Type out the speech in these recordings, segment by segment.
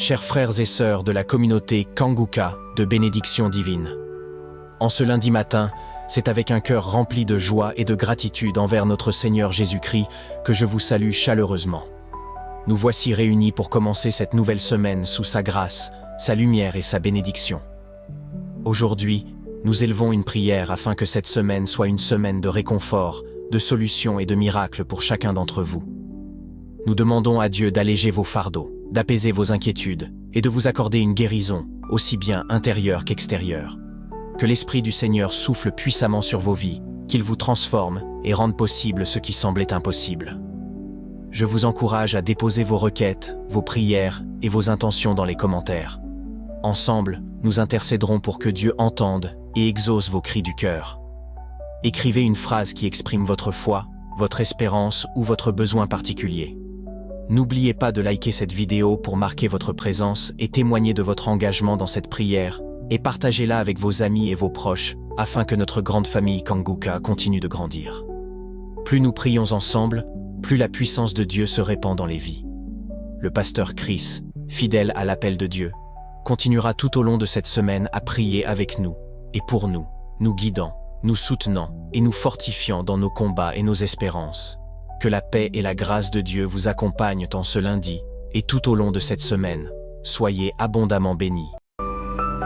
chers frères et sœurs de la communauté Kanguka de bénédiction divine. En ce lundi matin, c'est avec un cœur rempli de joie et de gratitude envers notre Seigneur Jésus-Christ que je vous salue chaleureusement. Nous voici réunis pour commencer cette nouvelle semaine sous sa grâce, sa lumière et sa bénédiction. Aujourd'hui, nous élevons une prière afin que cette semaine soit une semaine de réconfort, de solutions et de miracles pour chacun d'entre vous. Nous demandons à Dieu d'alléger vos fardeaux, d'apaiser vos inquiétudes et de vous accorder une guérison, aussi bien intérieure qu'extérieure. Que l'Esprit du Seigneur souffle puissamment sur vos vies, qu'il vous transforme et rende possible ce qui semblait impossible. Je vous encourage à déposer vos requêtes, vos prières et vos intentions dans les commentaires. Ensemble, nous intercéderons pour que Dieu entende et exauce vos cris du cœur. Écrivez une phrase qui exprime votre foi, votre espérance ou votre besoin particulier. N'oubliez pas de liker cette vidéo pour marquer votre présence et témoigner de votre engagement dans cette prière, et partagez-la avec vos amis et vos proches, afin que notre grande famille Kanguka continue de grandir. Plus nous prions ensemble, plus la puissance de Dieu se répand dans les vies. Le pasteur Chris, fidèle à l'appel de Dieu, continuera tout au long de cette semaine à prier avec nous, et pour nous, nous guidant, nous soutenant et nous fortifiant dans nos combats et nos espérances. Que la paix et la grâce de Dieu vous accompagnent en ce lundi, et tout au long de cette semaine. Soyez abondamment bénis.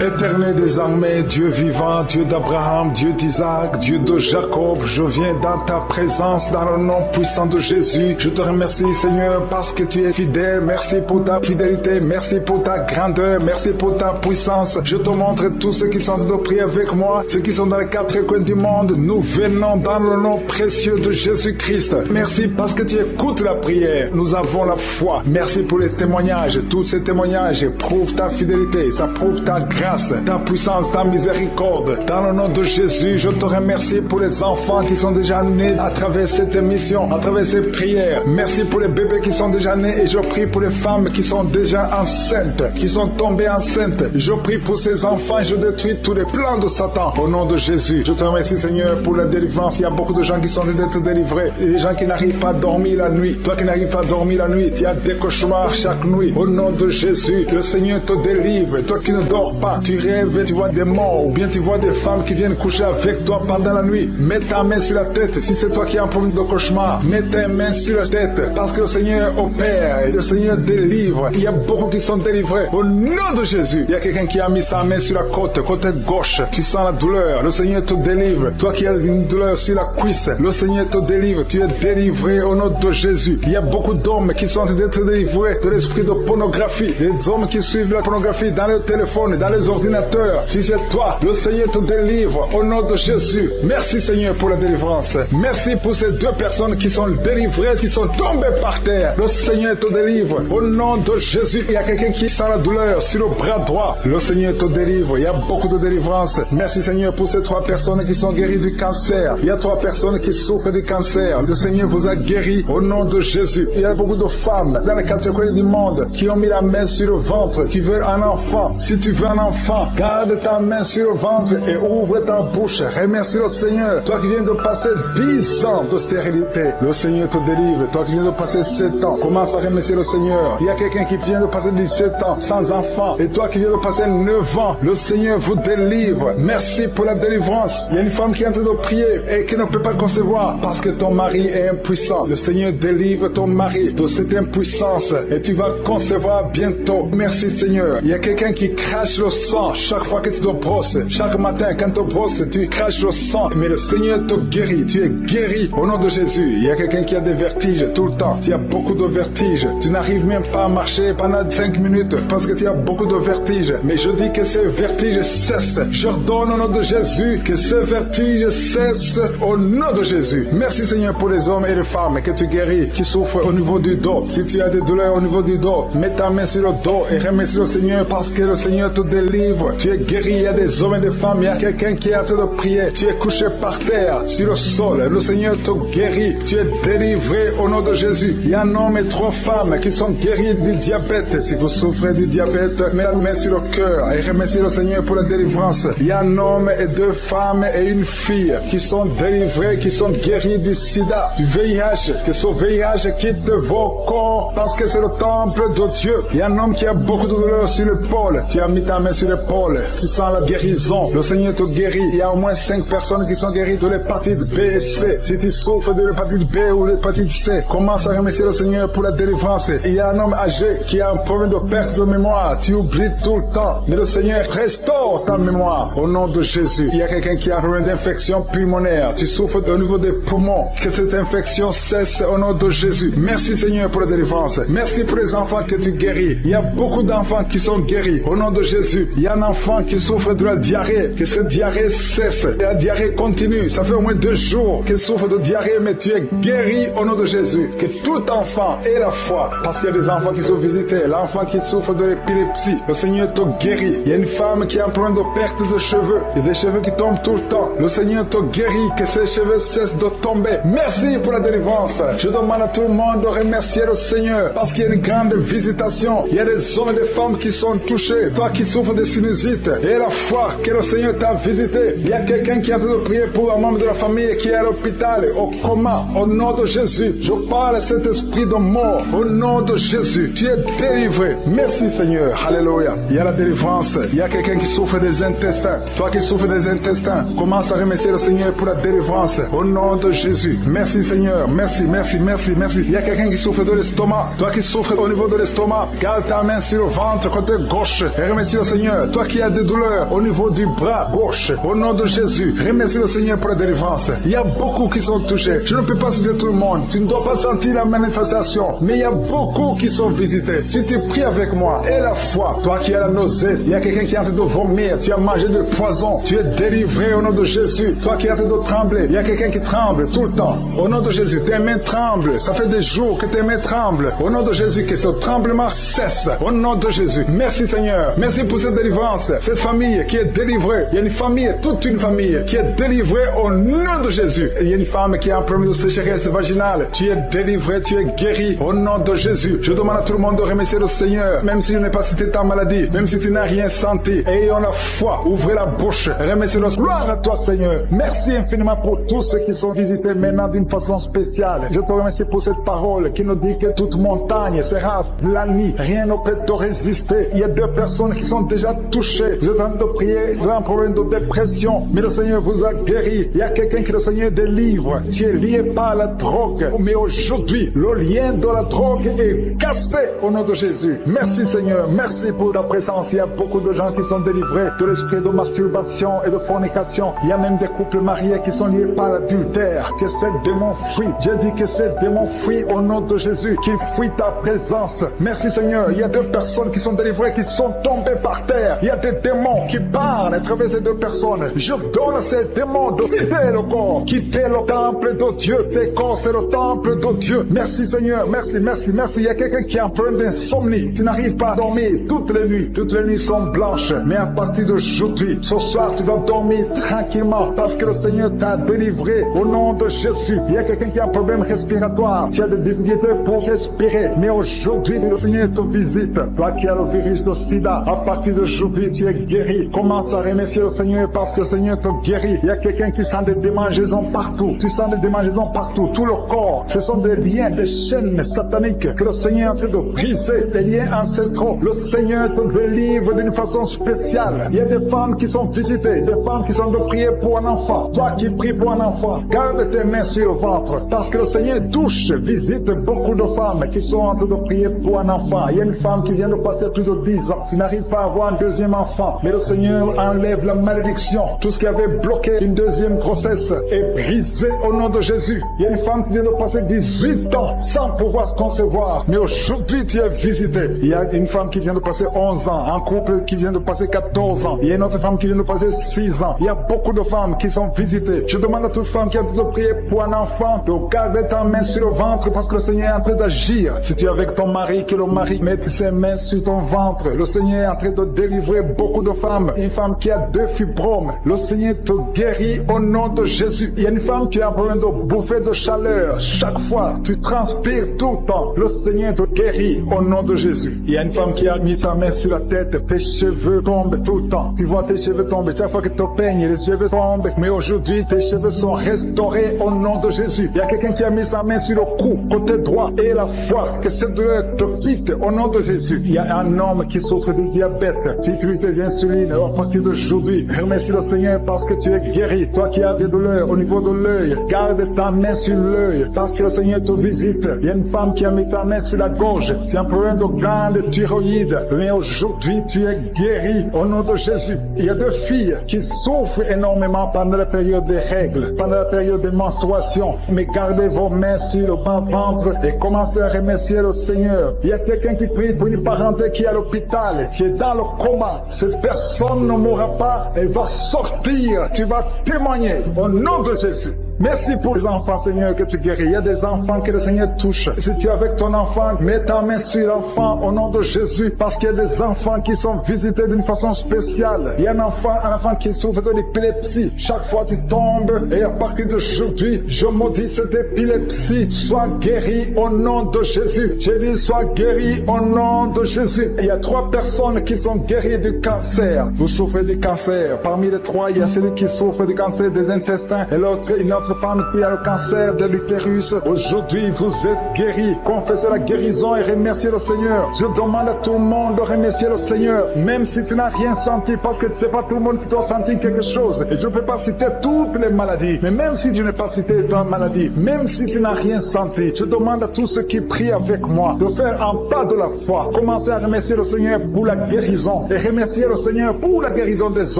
Éternel des armées, Dieu vivant, Dieu d'Abraham, Dieu d'Isaac, Dieu de Jacob, je viens dans ta présence, dans le nom puissant de Jésus. Je te remercie, Seigneur, parce que tu es fidèle. Merci pour ta fidélité, merci pour ta grandeur, merci pour ta puissance. Je te montre tous ceux qui sont de prier avec moi, ceux qui sont dans les quatre coins du monde. Nous venons dans le nom précieux de Jésus-Christ. Merci parce que tu écoutes la prière. Nous avons la foi. Merci pour les témoignages. Tous ces témoignages prouvent ta fidélité, ça prouve ta grâce, ta puissance, ta miséricorde. Dans le nom de Jésus, je te remercie pour les enfants qui sont déjà nés à travers cette émission, à travers ces prières. Merci pour les bébés qui sont déjà nés et je prie pour les femmes qui sont déjà enceintes, qui sont tombées enceintes. Je prie pour ces enfants et je détruis tous les plans de Satan au nom de Jésus. Je te remercie, Seigneur, pour la délivrance. Il y a beaucoup de gens qui sont en train d'être délivrés. Et les gens qui n'arrivent pas à dormir la nuit. Toi qui n'arrives pas à dormir la nuit, tu as des cauchemars chaque nuit. Au nom de Jésus, le Seigneur te délivre. Toi qui ne dors pas, tu rêves et tu vois des morts, ou bien tu vois des femmes qui viennent coucher avec toi pendant la nuit. Mets ta main sur la tête. Si c'est toi qui as un problème de cauchemar, mets ta main sur la tête, parce que le Seigneur opère et le Seigneur délivre. Il y a beaucoup qui sont délivrés au nom de Jésus. Il y a quelqu'un qui a mis sa main sur la côte gauche. Tu sens la douleur, le Seigneur te délivre. Toi qui as une douleur sur la cuisse, le Seigneur te délivre. Tu es délivré au nom de Jésus. Il y a beaucoup d'hommes qui sont en train d'être délivrés de l'esprit de pornographie. Les hommes qui suivent la pornographie dans le téléphone, dans les ordinateurs. Si c'est toi, le Seigneur te délivre au nom de Jésus. Merci, Seigneur, pour la délivrance. Merci pour ces deux personnes qui sont délivrées, qui sont tombées par terre. Le Seigneur te délivre au nom de Jésus. Il y a quelqu'un qui sent la douleur sur le bras droit. Le Seigneur te délivre. Il y a beaucoup de délivrance. Merci, Seigneur, pour ces trois personnes qui sont guéries du cancer. Il y a trois personnes qui souffrent du cancer. Le Seigneur vous a guéri au nom de Jésus. Il y a beaucoup de femmes dans les quatre coins du monde qui ont mis la main sur le ventre, qui veulent un enfant. Si tu veux un enfant, garde ta main sur le ventre et ouvre ta bouche. Remercie le Seigneur. Toi qui viens de passer 10 ans de stérilité, le Seigneur te délivre. Toi qui viens de passer 7 ans, commence à remercier le Seigneur. Il y a quelqu'un qui vient de passer 17 ans sans enfant, et toi qui viens de passer 9 ans, le Seigneur vous délivre. Merci pour la délivrance. Il y a une femme qui est en train de prier et qui ne peut pas concevoir parce que ton mari est impuissant. Le Seigneur délivre ton mari de cette impuissance et tu vas concevoir bientôt. Merci, Seigneur. Il y a quelqu'un qui crache le sang chaque fois que tu te brosses. Chaque matin quand tu te brosses, tu craches le sang, mais le Seigneur te guérit. Tu es guéri au nom de Jésus. Il y a quelqu'un qui a des vertiges tout le temps. Tu as beaucoup de vertiges. Tu n'arrives même pas à marcher pendant 5 minutes parce que tu as beaucoup de vertiges. Mais je dis que ces vertiges cessent. J'ordonne au nom de Jésus que ces vertiges cessent au nom de Jésus. Merci, Seigneur, pour les hommes et les femmes que tu guéris, qui souffrent au niveau du dos. Si tu as des douleurs au niveau du dos, mets ta main sur le dos et remercie le Seigneur parce que le Seigneur te délivre. délivre, tu es guéri. Il y a des hommes et des femmes, il y a quelqu'un qui est en train de prier. Tu es couché par terre, sur le sol. Le Seigneur te guérit. Tu es délivré au nom de Jésus. Il y a un homme et 3 femmes qui sont guéris du diabète. Si vous souffrez du diabète, mets la main sur le cœur et remercie le Seigneur pour la délivrance. Il y a un homme et 2 femmes et une fille qui sont délivrés, qui sont guéris du sida, du VIH. Que ce VIH quitte vos corps parce que c'est le temple de Dieu. Il y a un homme qui a beaucoup de douleur sur l'épaule. Tu as mis ta main sur l'épaule. Tu sens la guérison. Le Seigneur te guérit. Il y a au moins 5 personnes qui sont guéries de l'hépatite B et C. Si tu souffres de l'hépatite B ou l'hépatite C, commence à remercier le Seigneur pour la délivrance. Il y a un homme âgé qui a un problème de perte de mémoire. Tu oublies tout le temps. Mais le Seigneur restaure ta mémoire au nom de Jésus. Il y a quelqu'un qui a un problème d'infection pulmonaire. Tu souffres au niveau des poumons. Que cette infection cesse au nom de Jésus. Merci Seigneur pour la délivrance. Merci pour les enfants que tu guéris. Il y a beaucoup d'enfants qui sont guéris au nom de Jésus. Il y a un enfant qui souffre de la diarrhée. Que cette diarrhée cesse. Et la diarrhée continue. Ça fait au moins 2 jours qu'il souffre de diarrhée, mais tu es guéri au nom de Jésus. Que tout enfant ait la foi. Parce qu'il y a des enfants qui sont visités. L'enfant qui souffre de l'épilepsie, le Seigneur te guérit. Il y a une femme qui a un problème de perte de cheveux. Il y a des cheveux qui tombent tout le temps. Le Seigneur te guérit. Que ces cheveux cessent de tomber. Merci pour la délivrance. Je demande à tout le monde de remercier le Seigneur parce qu'il y a une grande visitation. Il y a des hommes et des femmes qui sont touchés. Toi qui souffres de sinusite, et la foi que le Seigneur t'a visité. Il y a quelqu'un qui est en train de prier pour un membre de la famille qui est à l'hôpital, au coma. Au nom de Jésus, je parle à cet esprit de mort. Au nom de Jésus, tu es délivré. Merci Seigneur. Alléluia. Il y a la délivrance. Il y a quelqu'un qui souffre des intestins. Toi qui souffres des intestins, commence à remercier le Seigneur pour la délivrance. Au nom de Jésus. Merci Seigneur. Merci, merci, merci, merci. Il y a quelqu'un qui souffre de l'estomac. Toi qui souffres au niveau de l'estomac, garde ta main sur le ventre côté gauche et remercie le Seigneur. Toi qui as des douleurs au niveau du bras gauche, au nom de Jésus, remercie le Seigneur pour la délivrance. Il y a beaucoup qui sont touchés. Je ne peux pas citer tout le monde. Tu ne dois pas sentir la manifestation, mais il y a beaucoup qui sont visités. Si tu pries avec moi, et la foi, toi qui as la nausée, il y a quelqu'un qui est en train de vomir, tu as mangé du poison, tu es délivré au nom de Jésus. Toi qui es en train de trembler, il y a quelqu'un qui tremble tout le temps. Au nom de Jésus, tes mains tremblent. Ça fait des jours que tes mains tremblent. Au nom de Jésus, que ce tremblement cesse. Au nom de Jésus. Merci Seigneur. Merci pour cette délivrance. Cette famille qui est délivrée. Il y a une famille, toute une famille qui est délivrée au nom de Jésus. Et il y a une femme qui a un problème de sécheresse vaginale. Tu es délivré, tu es guéri au nom de Jésus. Je demande à tout le monde de remercier le Seigneur. Même si je n'ai pas cité ta maladie, même si tu n'as rien senti. Ayons la foi. Ouvrez la bouche. Remerciez-le. Gloire à toi Seigneur. Merci infiniment pour tous ceux qui sont visités maintenant d'une façon spéciale. Je te remercie pour cette parole qui nous dit que toute montagne sera aplanie. Rien ne peut te résister. Il y a 2 personnes qui sont déjà touchées. Vous êtes en train de prier, vous avez un problème de dépression, mais le Seigneur vous a guéri. Il y a quelqu'un qui le Seigneur délivre. Tu es lié par la drogue, mais aujourd'hui, le lien de la drogue est cassé au nom de Jésus. Merci Seigneur, merci pour ta présence. Il y a beaucoup de gens qui sont délivrés de l'esprit de masturbation et de fornication. Il y a même des couples mariés qui sont liés par l'adultère. Que ces démons fuient. J'ai dit que ces démons fuient au nom de Jésus, qu'ils fuient ta présence. Merci Seigneur. Il y a 2 personnes qui sont délivrées, qui sont tombées par terre. Il y a des démons qui parlent à travers ces 2 personnes. Je donne à ces démons de quitter le corps, quitter le temple de Dieu. Ces corps, c'est le temple de Dieu. Merci Seigneur. Merci, merci, merci. Il y a quelqu'un qui a un problème d'insomnie. Tu n'arrives pas à dormir toutes les nuits. Toutes les nuits sont blanches. Mais à partir d'aujourd'hui, ce soir, tu vas dormir tranquillement parce que le Seigneur t'a délivré au nom de Jésus. Il y a quelqu'un qui a un problème respiratoire. Tu as des difficultés pour respirer. Mais aujourd'hui, le Seigneur te visite. Toi qui as le virus de sida, à partir d'aujourd'hui, tu es guéri. Commence à remercier le Seigneur parce que le Seigneur te guérit. Il y a quelqu'un qui sent des démangeaisons partout. Tu sens des démangeaisons partout. Tout le corps, ce sont des liens, des chaînes sataniques que le Seigneur est en train de briser. Des liens ancestraux. Le Seigneur te délivre d'une façon spéciale. Il y a des femmes qui sont visitées. Des femmes qui sont de prier pour un enfant. Toi qui pries pour un enfant, garde tes mains sur le ventre. Parce que le Seigneur touche, visite beaucoup de femmes qui sont en train de prier pour un enfant. Il y a une femme qui vient de passer plus de 10 ans. Tu n'arrives pas à avoir un deuxième enfant. Mais le Seigneur enlève la malédiction. Tout ce qui avait bloqué une deuxième grossesse est brisé au nom de Jésus. Il y a une femme qui vient de passer 18 ans sans pouvoir concevoir. Mais aujourd'hui, tu es visité. Il y a une femme qui vient de passer 11 ans. Un couple qui vient de passer 14 ans. Il y a une autre femme qui vient de passer 6 ans. Il y a beaucoup de femmes qui sont visitées. Je demande à toute femme qui a envie de prier pour un enfant de garder ta main sur le ventre parce que le Seigneur est en train d'agir. Si tu es avec ton mari, que le mari mette ses mains sur ton ventre. Le Seigneur est en train de délivrer beaucoup de femmes. Une femme qui a 2 fibromes, le Seigneur te guérit au nom de Jésus. Il y a une femme qui a un problème de bouffée de chaleur. Chaque fois, tu transpires tout le temps. Le Seigneur te guérit au nom de Jésus. Il y a une femme qui a mis sa main sur la tête. Tes cheveux tombent tout le temps. Tu vois tes cheveux tomber. Chaque fois que tu peignes, les cheveux tombent. Mais aujourd'hui, tes cheveux sont restaurés au nom de Jésus. Il y a quelqu'un qui a mis sa main sur le cou, côté droit, et la foi. Que cette douleur te quitte au nom de Jésus. Il y a un homme qui souffre de diabète. Tu utilises des insulines. À partir d'aujourd'hui, remercie le Seigneur parce que tu es guéri. Toi qui as des douleurs au niveau de l'œil, garde ta main sur l'œil parce que le Seigneur te visite. Il y a une femme qui a mis sa main sur la gorge. Tu as un problème de glande thyroïde. Mais aujourd'hui, tu es guéri au nom de Jésus. Il y a 2 filles qui souffrent énormément pendant la période des règles, pendant la période des menstruations. Mais gardez vos mains sur le bas-ventre et commencez à remercier le Seigneur. Il y a quelqu'un qui prie pour une parenté qui est à l'hôpital, qui est dans le coma. Cette personne ne mourra pas, elle va sortir. Tu vas témoigner au nom de Jésus. Merci pour les enfants, Seigneur, que tu guéris. Il y a des enfants que le Seigneur touche. Si tu es avec ton enfant, mets ta main sur l'enfant au nom de Jésus, parce qu'il y a des enfants qui sont visités d'une façon spéciale. Il y a un enfant qui souffre de l'épilepsie. Chaque fois tu tombes, et à partir d'aujourd'hui, je maudis cette épilepsie. Sois guéri au nom de Jésus. J'ai dit, sois guéri au nom de Jésus. Il y a 3 personnes qui sont guéries du cancer. Vous souffrez du cancer. Parmi les 3, il y a celui qui souffre du cancer des intestins, et l'autre, une autre femme qui a le cancer de l'utérus. Aujourd'hui, vous êtes guéris. Confessez la guérison et remerciez le Seigneur. Je demande à tout le monde de remercier le Seigneur, même si tu n'as rien senti, parce que c'est pas tout le monde qui doit sentir quelque chose. Et je ne peux pas citer toutes les maladies, mais même si je n'ai pas cité ta maladie, même si tu n'as rien senti, je demande à tous ceux qui prient avec moi de faire un pas de la foi. Commencez à remercier le Seigneur pour la guérison et remercier le Seigneur pour la guérison des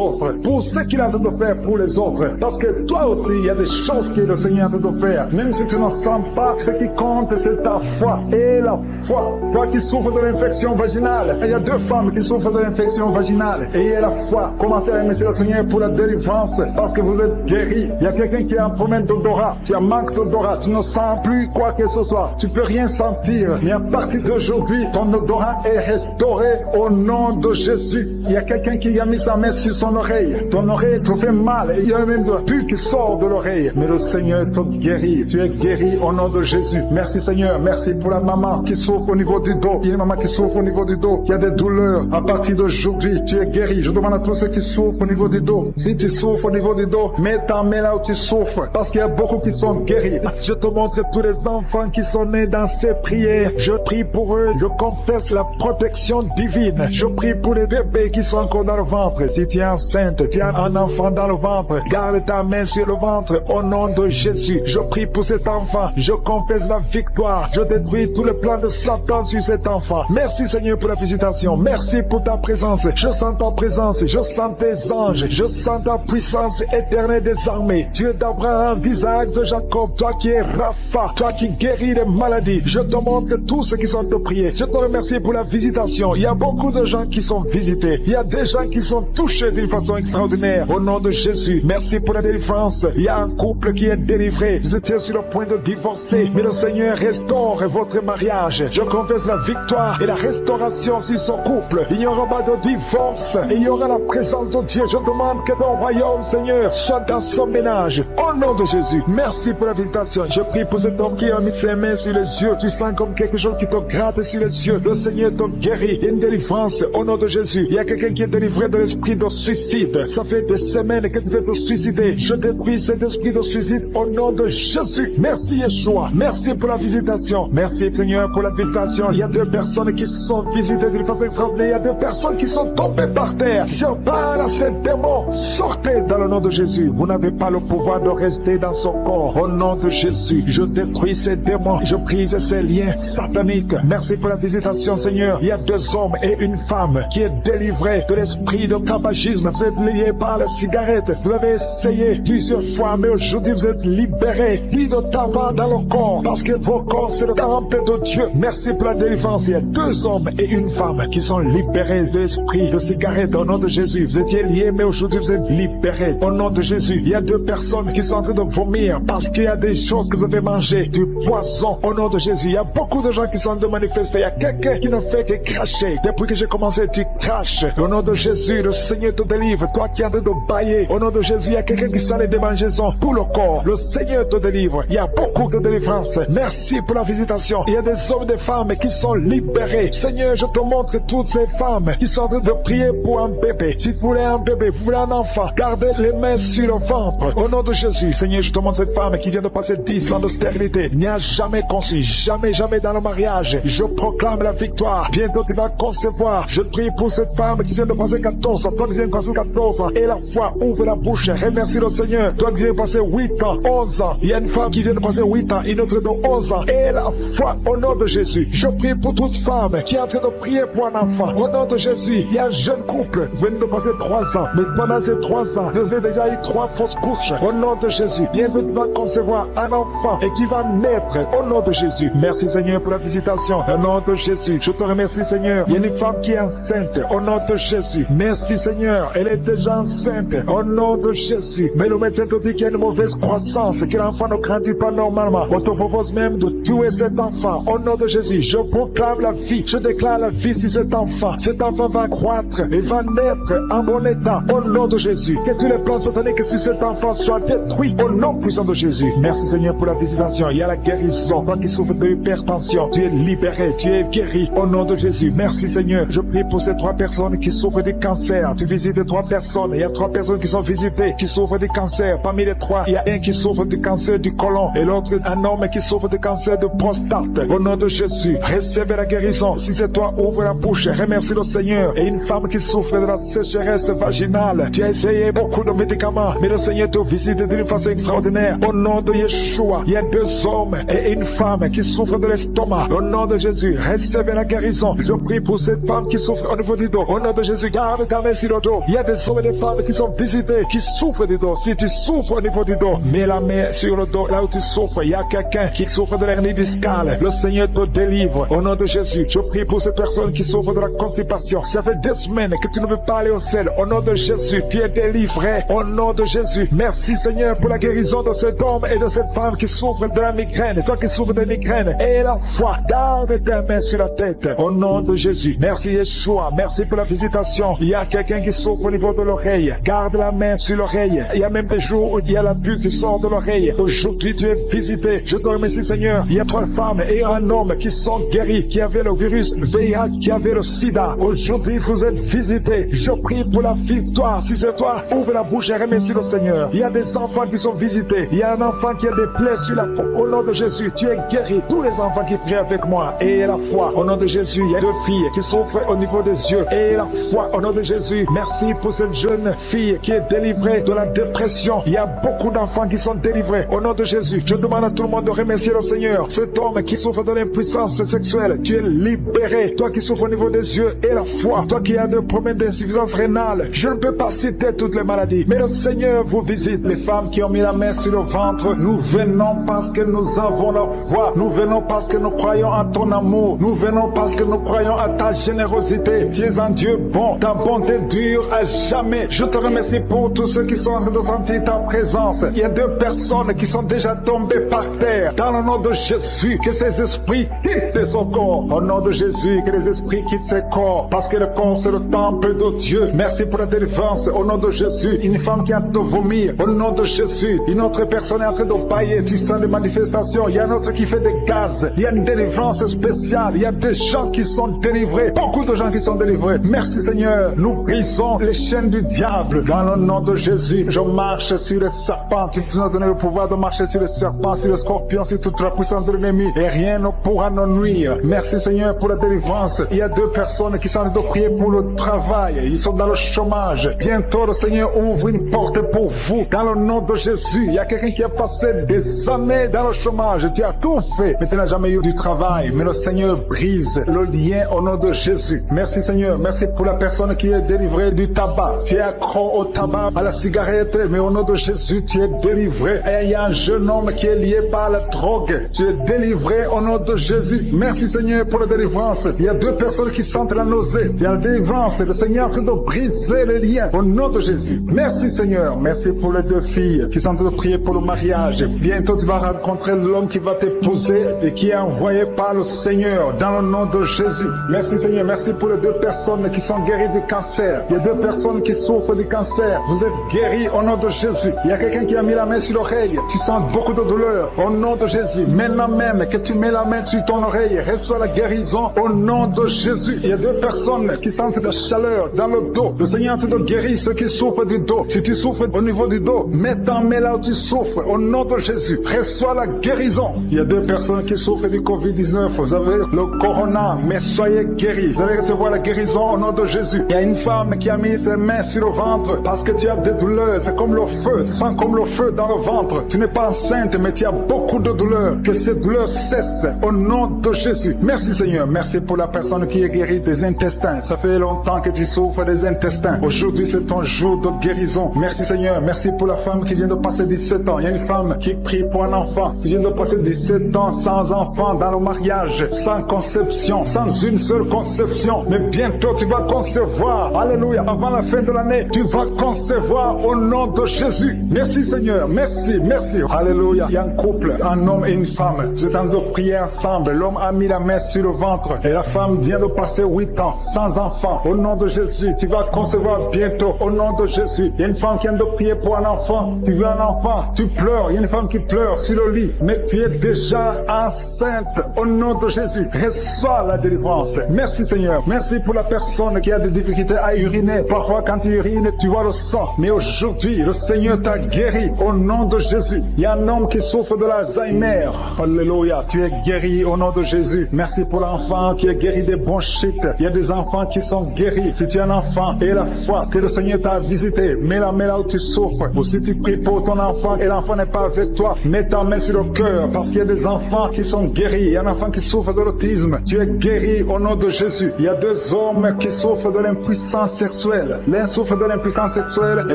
autres, pour ce qu'il est en train de faire pour les autres. Parce que toi aussi, il y a des choses que le Seigneur est en train de faire. Même si tu ne sens pas, ce qui compte, c'est ta foi. Et la foi. Toi qui souffres de l'infection vaginale, il y a 2 femmes qui souffrent de l'infection vaginale. Et il y a la foi. Commencez à remercier le Seigneur pour la délivrance, parce que vous êtes guéris. Il y a quelqu'un qui a un problème d'odorat. Tu as manque d'odorat. Tu ne sens plus quoi que ce soit. Tu peux rien sentir. Mais à partir d'aujourd'hui, ton odorat est restauré au nom de Jésus. Il y a quelqu'un qui a mis sa main sur son oreille. Ton oreille te fait mal. Et il y a même de la pus qui sort de l'oreille. Mais le Seigneur te guérit. Tu es guéri au nom de Jésus. Merci Seigneur. Merci pour la maman qui souffre au niveau du dos. Il y a une maman qui souffre au niveau du dos. Il y a des douleurs. À partir d'aujourd'hui, tu es guéri. Je demande à tous ceux qui souffrent au niveau du dos. Si tu souffres au niveau du dos, mets ta main là où tu souffres. Parce qu'il y a beaucoup qui sont guéris. Je te montre tous les enfants qui sont nés dans ces prières. Je prie pour eux. Je confesse la protection divine. Je prie pour les bébés qui sont encore dans le ventre. Si tu es enceinte, tu as un enfant dans le ventre, garde ta main sur le ventre au nom de Jésus. Je prie pour cet enfant. Je confesse la victoire. Je détruis tout le plan de Satan sur cet enfant. Merci Seigneur pour la visitation. Merci pour ta présence. Je sens ta présence. Je sens tes anges. Je sens ta puissance éternelle des armées. Dieu d'Abraham, d'Isaac, de Jacob. Toi qui es Rapha. Toi qui guéris les maladies. Je te montre tous ceux qui sont de prier. Je te remercie pour la visitation. Il y a beaucoup de gens qui sont visités. Il y a des gens qui sont touchés d'une façon extraordinaire. Au nom de Jésus. Merci pour la délivrance. Il y a un couple qui est délivré. Vous étiez sur le point de divorcer, mais le Seigneur restaure votre mariage. Je confesse la victoire et la restauration sur son couple. Il n'y aura pas de divorce et il y aura la présence de Dieu. Je demande que ton royaume, Seigneur, soit dans son ménage. Au nom de Jésus. Merci pour la visitation. Je prie pour cet homme qui a mis ses mains sur les yeux. Tu sens comme quelque chose qui te gratte sur les yeux. Le Seigneur te guérit. Il y a une délivrance au nom de Jésus. Il y a quelqu'un qui est délivré de l'esprit de suicide. Ça fait des semaines que tu veux te suicider. Je détruis cet esprit de suicide au nom de Jésus. Merci Yeshua. Merci pour la visitation. Merci Seigneur pour la visitation. Il y a 2 personnes qui sont visitées d'une façon extraordinaire. Il y a 2 personnes qui sont tombées par terre. Je parle à ces démons. Sortez dans le nom de Jésus. Vous n'avez pas le pouvoir de rester dans son corps. Au nom de Jésus, je détruis ces démons. Je brise ces liens sataniques. Merci pour la visitation Seigneur. Il y a 2 hommes et une femme qui est délivrée de l'esprit de tabagisme. Vous êtes liés par la cigarette. Vous l'avez essayé plusieurs fois, mais aujourd'hui aujourd'hui vous êtes libérés. Plus de tabac dans le corps, parce que vos corps c'est le temple de Dieu. Merci pour la délivrance. Il y a 2 hommes et une femme qui sont libérés de l'esprit de cigarette au nom de Jésus. Vous étiez liés, mais aujourd'hui vous êtes libérés au nom de Jésus. Il y a 2 personnes qui sont en train de vomir parce qu'il y a des choses que vous avez mangées, du poison au nom de Jésus. Il y a beaucoup de gens qui sont en train de manifester. Il y a quelqu'un qui ne fait que cracher. Depuis que j'ai commencé, tu craches. Au nom de Jésus, le Seigneur te délivre. Toi qui es en train de bailler, au nom de Jésus, il y a quelqu'un qui sent les démangeaisons pour le corps. Le Seigneur te délivre. Il y a beaucoup de délivrance. Merci pour la visitation. Il y a des hommes et des femmes qui sont libérés. Seigneur, je te montre toutes ces femmes qui sont en train de prier pour un bébé. Si vous voulez un bébé, vous voulez un enfant, gardez les mains sur le ventre. Au nom de Jésus, Seigneur, je te montre cette femme qui vient de passer 10 ans de stérilité. N'y a jamais conçu, jamais dans le mariage. Je proclame la victoire. Bientôt tu vas concevoir. Je prie pour cette femme qui vient de passer 14 ans. Toi qui viens de passer 14 ans. Et la foi, ouvre la bouche. Remercie le Seigneur. Toi qui viens de passer 8 ans, 11 ans. Il y a une femme qui vient de passer 8 ans, une autre de 11 ans. Et la foi, au nom de Jésus. Je prie pour toute femme qui est en train de prier pour un enfant. Au nom de Jésus, il y a un jeune couple qui vient de passer 3 ans. Mais pendant ces 3 ans, vous avez déjà eu 3 fausses couches. Au nom de Jésus, bientôt tu vas concevoir un enfant et qui va naître. Au nom de Jésus. Merci Seigneur pour la visitation. Au nom de Jésus. Je te remercie Seigneur. Il y a une femme qui est enceinte. Au nom de Jésus. Merci Seigneur. Elle est déjà enceinte. Au nom de Jésus. Mais le médecin te dit qu'il y a une mauvaise croissance, que l'enfant ne grandit pas normalement. On te propose même de tuer cet enfant. Au nom de Jésus. Je proclame la vie. Je déclare la vie sur cet enfant. Cet enfant va croître et va naître en bon état. Au nom de Jésus. Que tous les plans sataniques sur cet enfant soient détruits. Au nom puissant de Jésus. Merci Seigneur pour la visitation. Il y a la guérison. Toi qui souffres de hypertension, tu es libéré, tu es guéri. Au nom de Jésus. Merci Seigneur. Je prie pour ces 3 personnes qui souffrent du cancer. Tu visites 3 personnes. Il y a 3 personnes qui sont visitées, qui souffrent du cancer. Parmi les 3, il y a un qui souffre du cancer du côlon et l'autre un homme qui souffre du cancer de prostate. Au nom de Jésus, recevez la guérison. Si c'est toi, ouvre la bouche. Remercie le Seigneur. Et une femme qui souffre de la sécheresse vaginale. Tu as essayé beaucoup de médicaments, mais le Seigneur te visite d'une façon extraordinaire. Au nom de Yeshua, il y a 2 hommes et une femme qui souffrent de l'estomac. Au nom de Jésus, recevez la guérison. Je prie pour cette femme qui souffre au niveau du dos. Au nom de Jésus, garde ta main sur le dos. Il y a des hommes et des femmes qui sont visités, qui souffrent du dos. Si tu souffres au niveau du dos, mets la main sur le dos, là où tu souffres. Il y a quelqu'un qui souffre de l'hernie discale. Le Seigneur te délivre. Au nom de Jésus, je prie pour cette personne qui souffre de la constipation. Ça fait 2 semaines que tu ne veux pas aller au ciel. Au nom de Jésus, tu es délivré. Au nom de Jésus, merci Seigneur pour la guérison de cet homme et de cette femme qui souffre de la migraine. Toi qui souffres de migraine, et la foi, garde ta main sur la tête. Au nom de Jésus, merci Yeshua. Merci pour la visitation. Il y a quelqu'un qui souffre au niveau de l'oreille. Garde la main sur l'oreille. Il y a même des jours où il y a la bulle qui sort de l'oreille. Aujourd'hui, tu es visité. Je te remercie Seigneur. Il y a 3 femmes et un homme qui sont guéris, qui avaient le virus VIH, qui avaient le sida. Aujourd'hui, vous êtes visités. Je prie pour la victoire. Si c'est toi, ouvre la bouche et remercie le Seigneur. Il y a des enfants qui sont visités. Il y a un enfant qui a des plaies sur la peau. Au nom de Jésus, tu es guéri. Tous les enfants qui prient avec moi, et la foi. Au nom de Jésus, il y a 2 filles qui souffrent au niveau des yeux. Et la foi. Au nom de Jésus, merci pour cette jeune fille qui est délivrée de la dépression. Il y a beaucoup d'enfants qui sont délivrés. Au nom de Jésus, je demande à tout le monde de remercier le Seigneur. Cet homme qui souffre de l'impuissance sexuelle, tu es libéré. Toi qui souffres au niveau des yeux et la foi. Toi qui as des problèmes d'insuffisance rénale. Je ne peux pas citer toutes les maladies, mais le Seigneur vous visite. Les femmes qui ont mis la main sur le ventre, nous venons parce que nous avons la foi. Nous venons parce que nous croyons en ton amour. Nous venons parce que nous croyons à ta générosité. Tu es un Dieu bon. Ta bonté dure à jamais. Je te remercie pour tous ceux qui sont en train de sentir ta présence. Il y a 2 personnes qui sont déjà tombées par terre. Dans le nom de Jésus, que ces esprits quittent son corps. Au nom de Jésus, que les esprits quittent ses corps. Parce que le corps, c'est le temple de Dieu. Merci pour la délivrance. Au nom de Jésus, une femme qui est en train de vomir. Au nom de Jésus, une autre personne est en train de bailler. Tu sens des manifestations. Il y a un autre qui fait des gaz. Il y a une délivrance spéciale. Il y a des gens qui sont délivrés. Beaucoup de gens qui sont délivrés. Merci Seigneur. Nous brisons les chaînes du diable. Dans le nom de Jésus, je marche sur les serpents. Tu nous as donné le pouvoir de marcher sur les serpents, sur les scorpions, sur toute la puissance de l'ennemi. Et rien ne pourra nous nuire. Merci Seigneur pour la délivrance. Il y a 2 personnes qui sont en train de prier pour le travail. Ils sont dans le chômage. Bientôt le Seigneur ouvre une porte pour vous. Dans le nom de Jésus, il y a quelqu'un qui a passé des années dans le chômage. Tu as tout fait, mais tu n'as jamais eu du travail. Mais le Seigneur brise le lien au nom de Jésus. Merci Seigneur. Merci pour la personne qui est délivrée du tabac. Tu es accro au tabac, à la cigarette, mais au nom de Jésus, tu es délivré. Et il y a un jeune homme qui est lié par la drogue. Tu es délivré au nom de Jésus. Merci Seigneur pour la délivrance. Il y a 2 personnes qui sentent la nausée. Il y a la délivrance. Le Seigneur est en train de briser les liens au nom de Jésus. Merci Seigneur. Merci pour les 2 filles qui sont en train de prier pour le mariage. Bientôt tu vas rencontrer l'homme qui va t'épouser et qui est envoyé par le Seigneur dans le nom de Jésus. Merci Seigneur. Merci pour les 2 personnes qui sont guéries du cancer. Il y a 2 personnes qui souffrent du cancer. Vous êtes guéris au nom de Jésus. Il y a quelqu'un qui a mis la main sur l'oreille. Tu sens beaucoup de douleur au nom de Jésus. Maintenant même que tu mets la main sur ton oreille, reçois la guérison au nom de Jésus. Il y a 2 personnes qui sentent de la chaleur dans le dos. Le Seigneur te guérit ceux qui souffrent du dos. Si tu souffres au niveau du dos, mets ta main là où tu souffres au nom de Jésus. Reçois la guérison. Il y a 2 personnes qui souffrent du Covid-19. Vous avez le corona, mais soyez guéris. Vous allez recevoir la guérison au nom de Jésus. Il y a une femme qui a mis ses mains sur le ventre parce que tu as des douleurs. C'est comme le feu. Tu sens comme le feu dans le ventre. Tu n'es pas enceinte, mais tu as beaucoup de douleurs. Que ces douleurs cessent au nom de Jésus. Merci Seigneur. Merci pour la personne qui est guérie des intestins. Ça fait longtemps que tu souffres des intestins. Aujourd'hui, c'est ton jour de guérison. Merci Seigneur. Merci pour la femme qui vient de passer 17 ans. Il y a une femme qui prie pour un enfant. Tu viens de passer 17 ans sans enfant dans le mariage, sans conception, sans une seule conception. Mais bientôt, tu vas concevoir. Alléluia. Avant la fin de l'année, tu vas concevoir au nom de Jésus. Merci Seigneur. Merci, merci. Alléluia. Il y a un couple, un homme et une femme. Vous êtes en train de prier ensemble. L'homme a mis la main sur le ventre et la femme vient de passer 8 ans sans enfant. Au nom de Jésus, tu vas concevoir bientôt. Au nom de Jésus. Il y a une femme qui vient de prier pour un enfant. Tu veux un enfant, tu pleures. Il y a une femme qui pleure sur le lit, mais tu es déjà enceinte. Au nom de Jésus, reçois la délivrance. Merci Seigneur. Merci pour la personne qui a des difficultés à uriner. Parfois quand tu urines, tu vois le sang. Mais aujourd'hui, le Seigneur t'a guéri au nom de Jésus. Il y a un homme qui souffre de l'Alzheimer. Alléluia. Tu es guéri au nom de Jésus. Merci pour l'enfant qui est guéri des bronchites. Il y a des enfants qui sont guéris. Si tu es un enfant et la foi que le Seigneur t'a visité, mets la main là où tu souffres. Ou si tu pries pour ton enfant et l'enfant n'est pas avec toi, mets ta main sur le cœur parce qu'il y a des enfants qui sont guéris. Il y a un enfant qui souffre de l'autisme. Tu es guéri au nom de Jésus. Il y a 2 hommes qui souffrent de l'impuissance sexuelle. L'un souffre de l'impuissance sexuelle et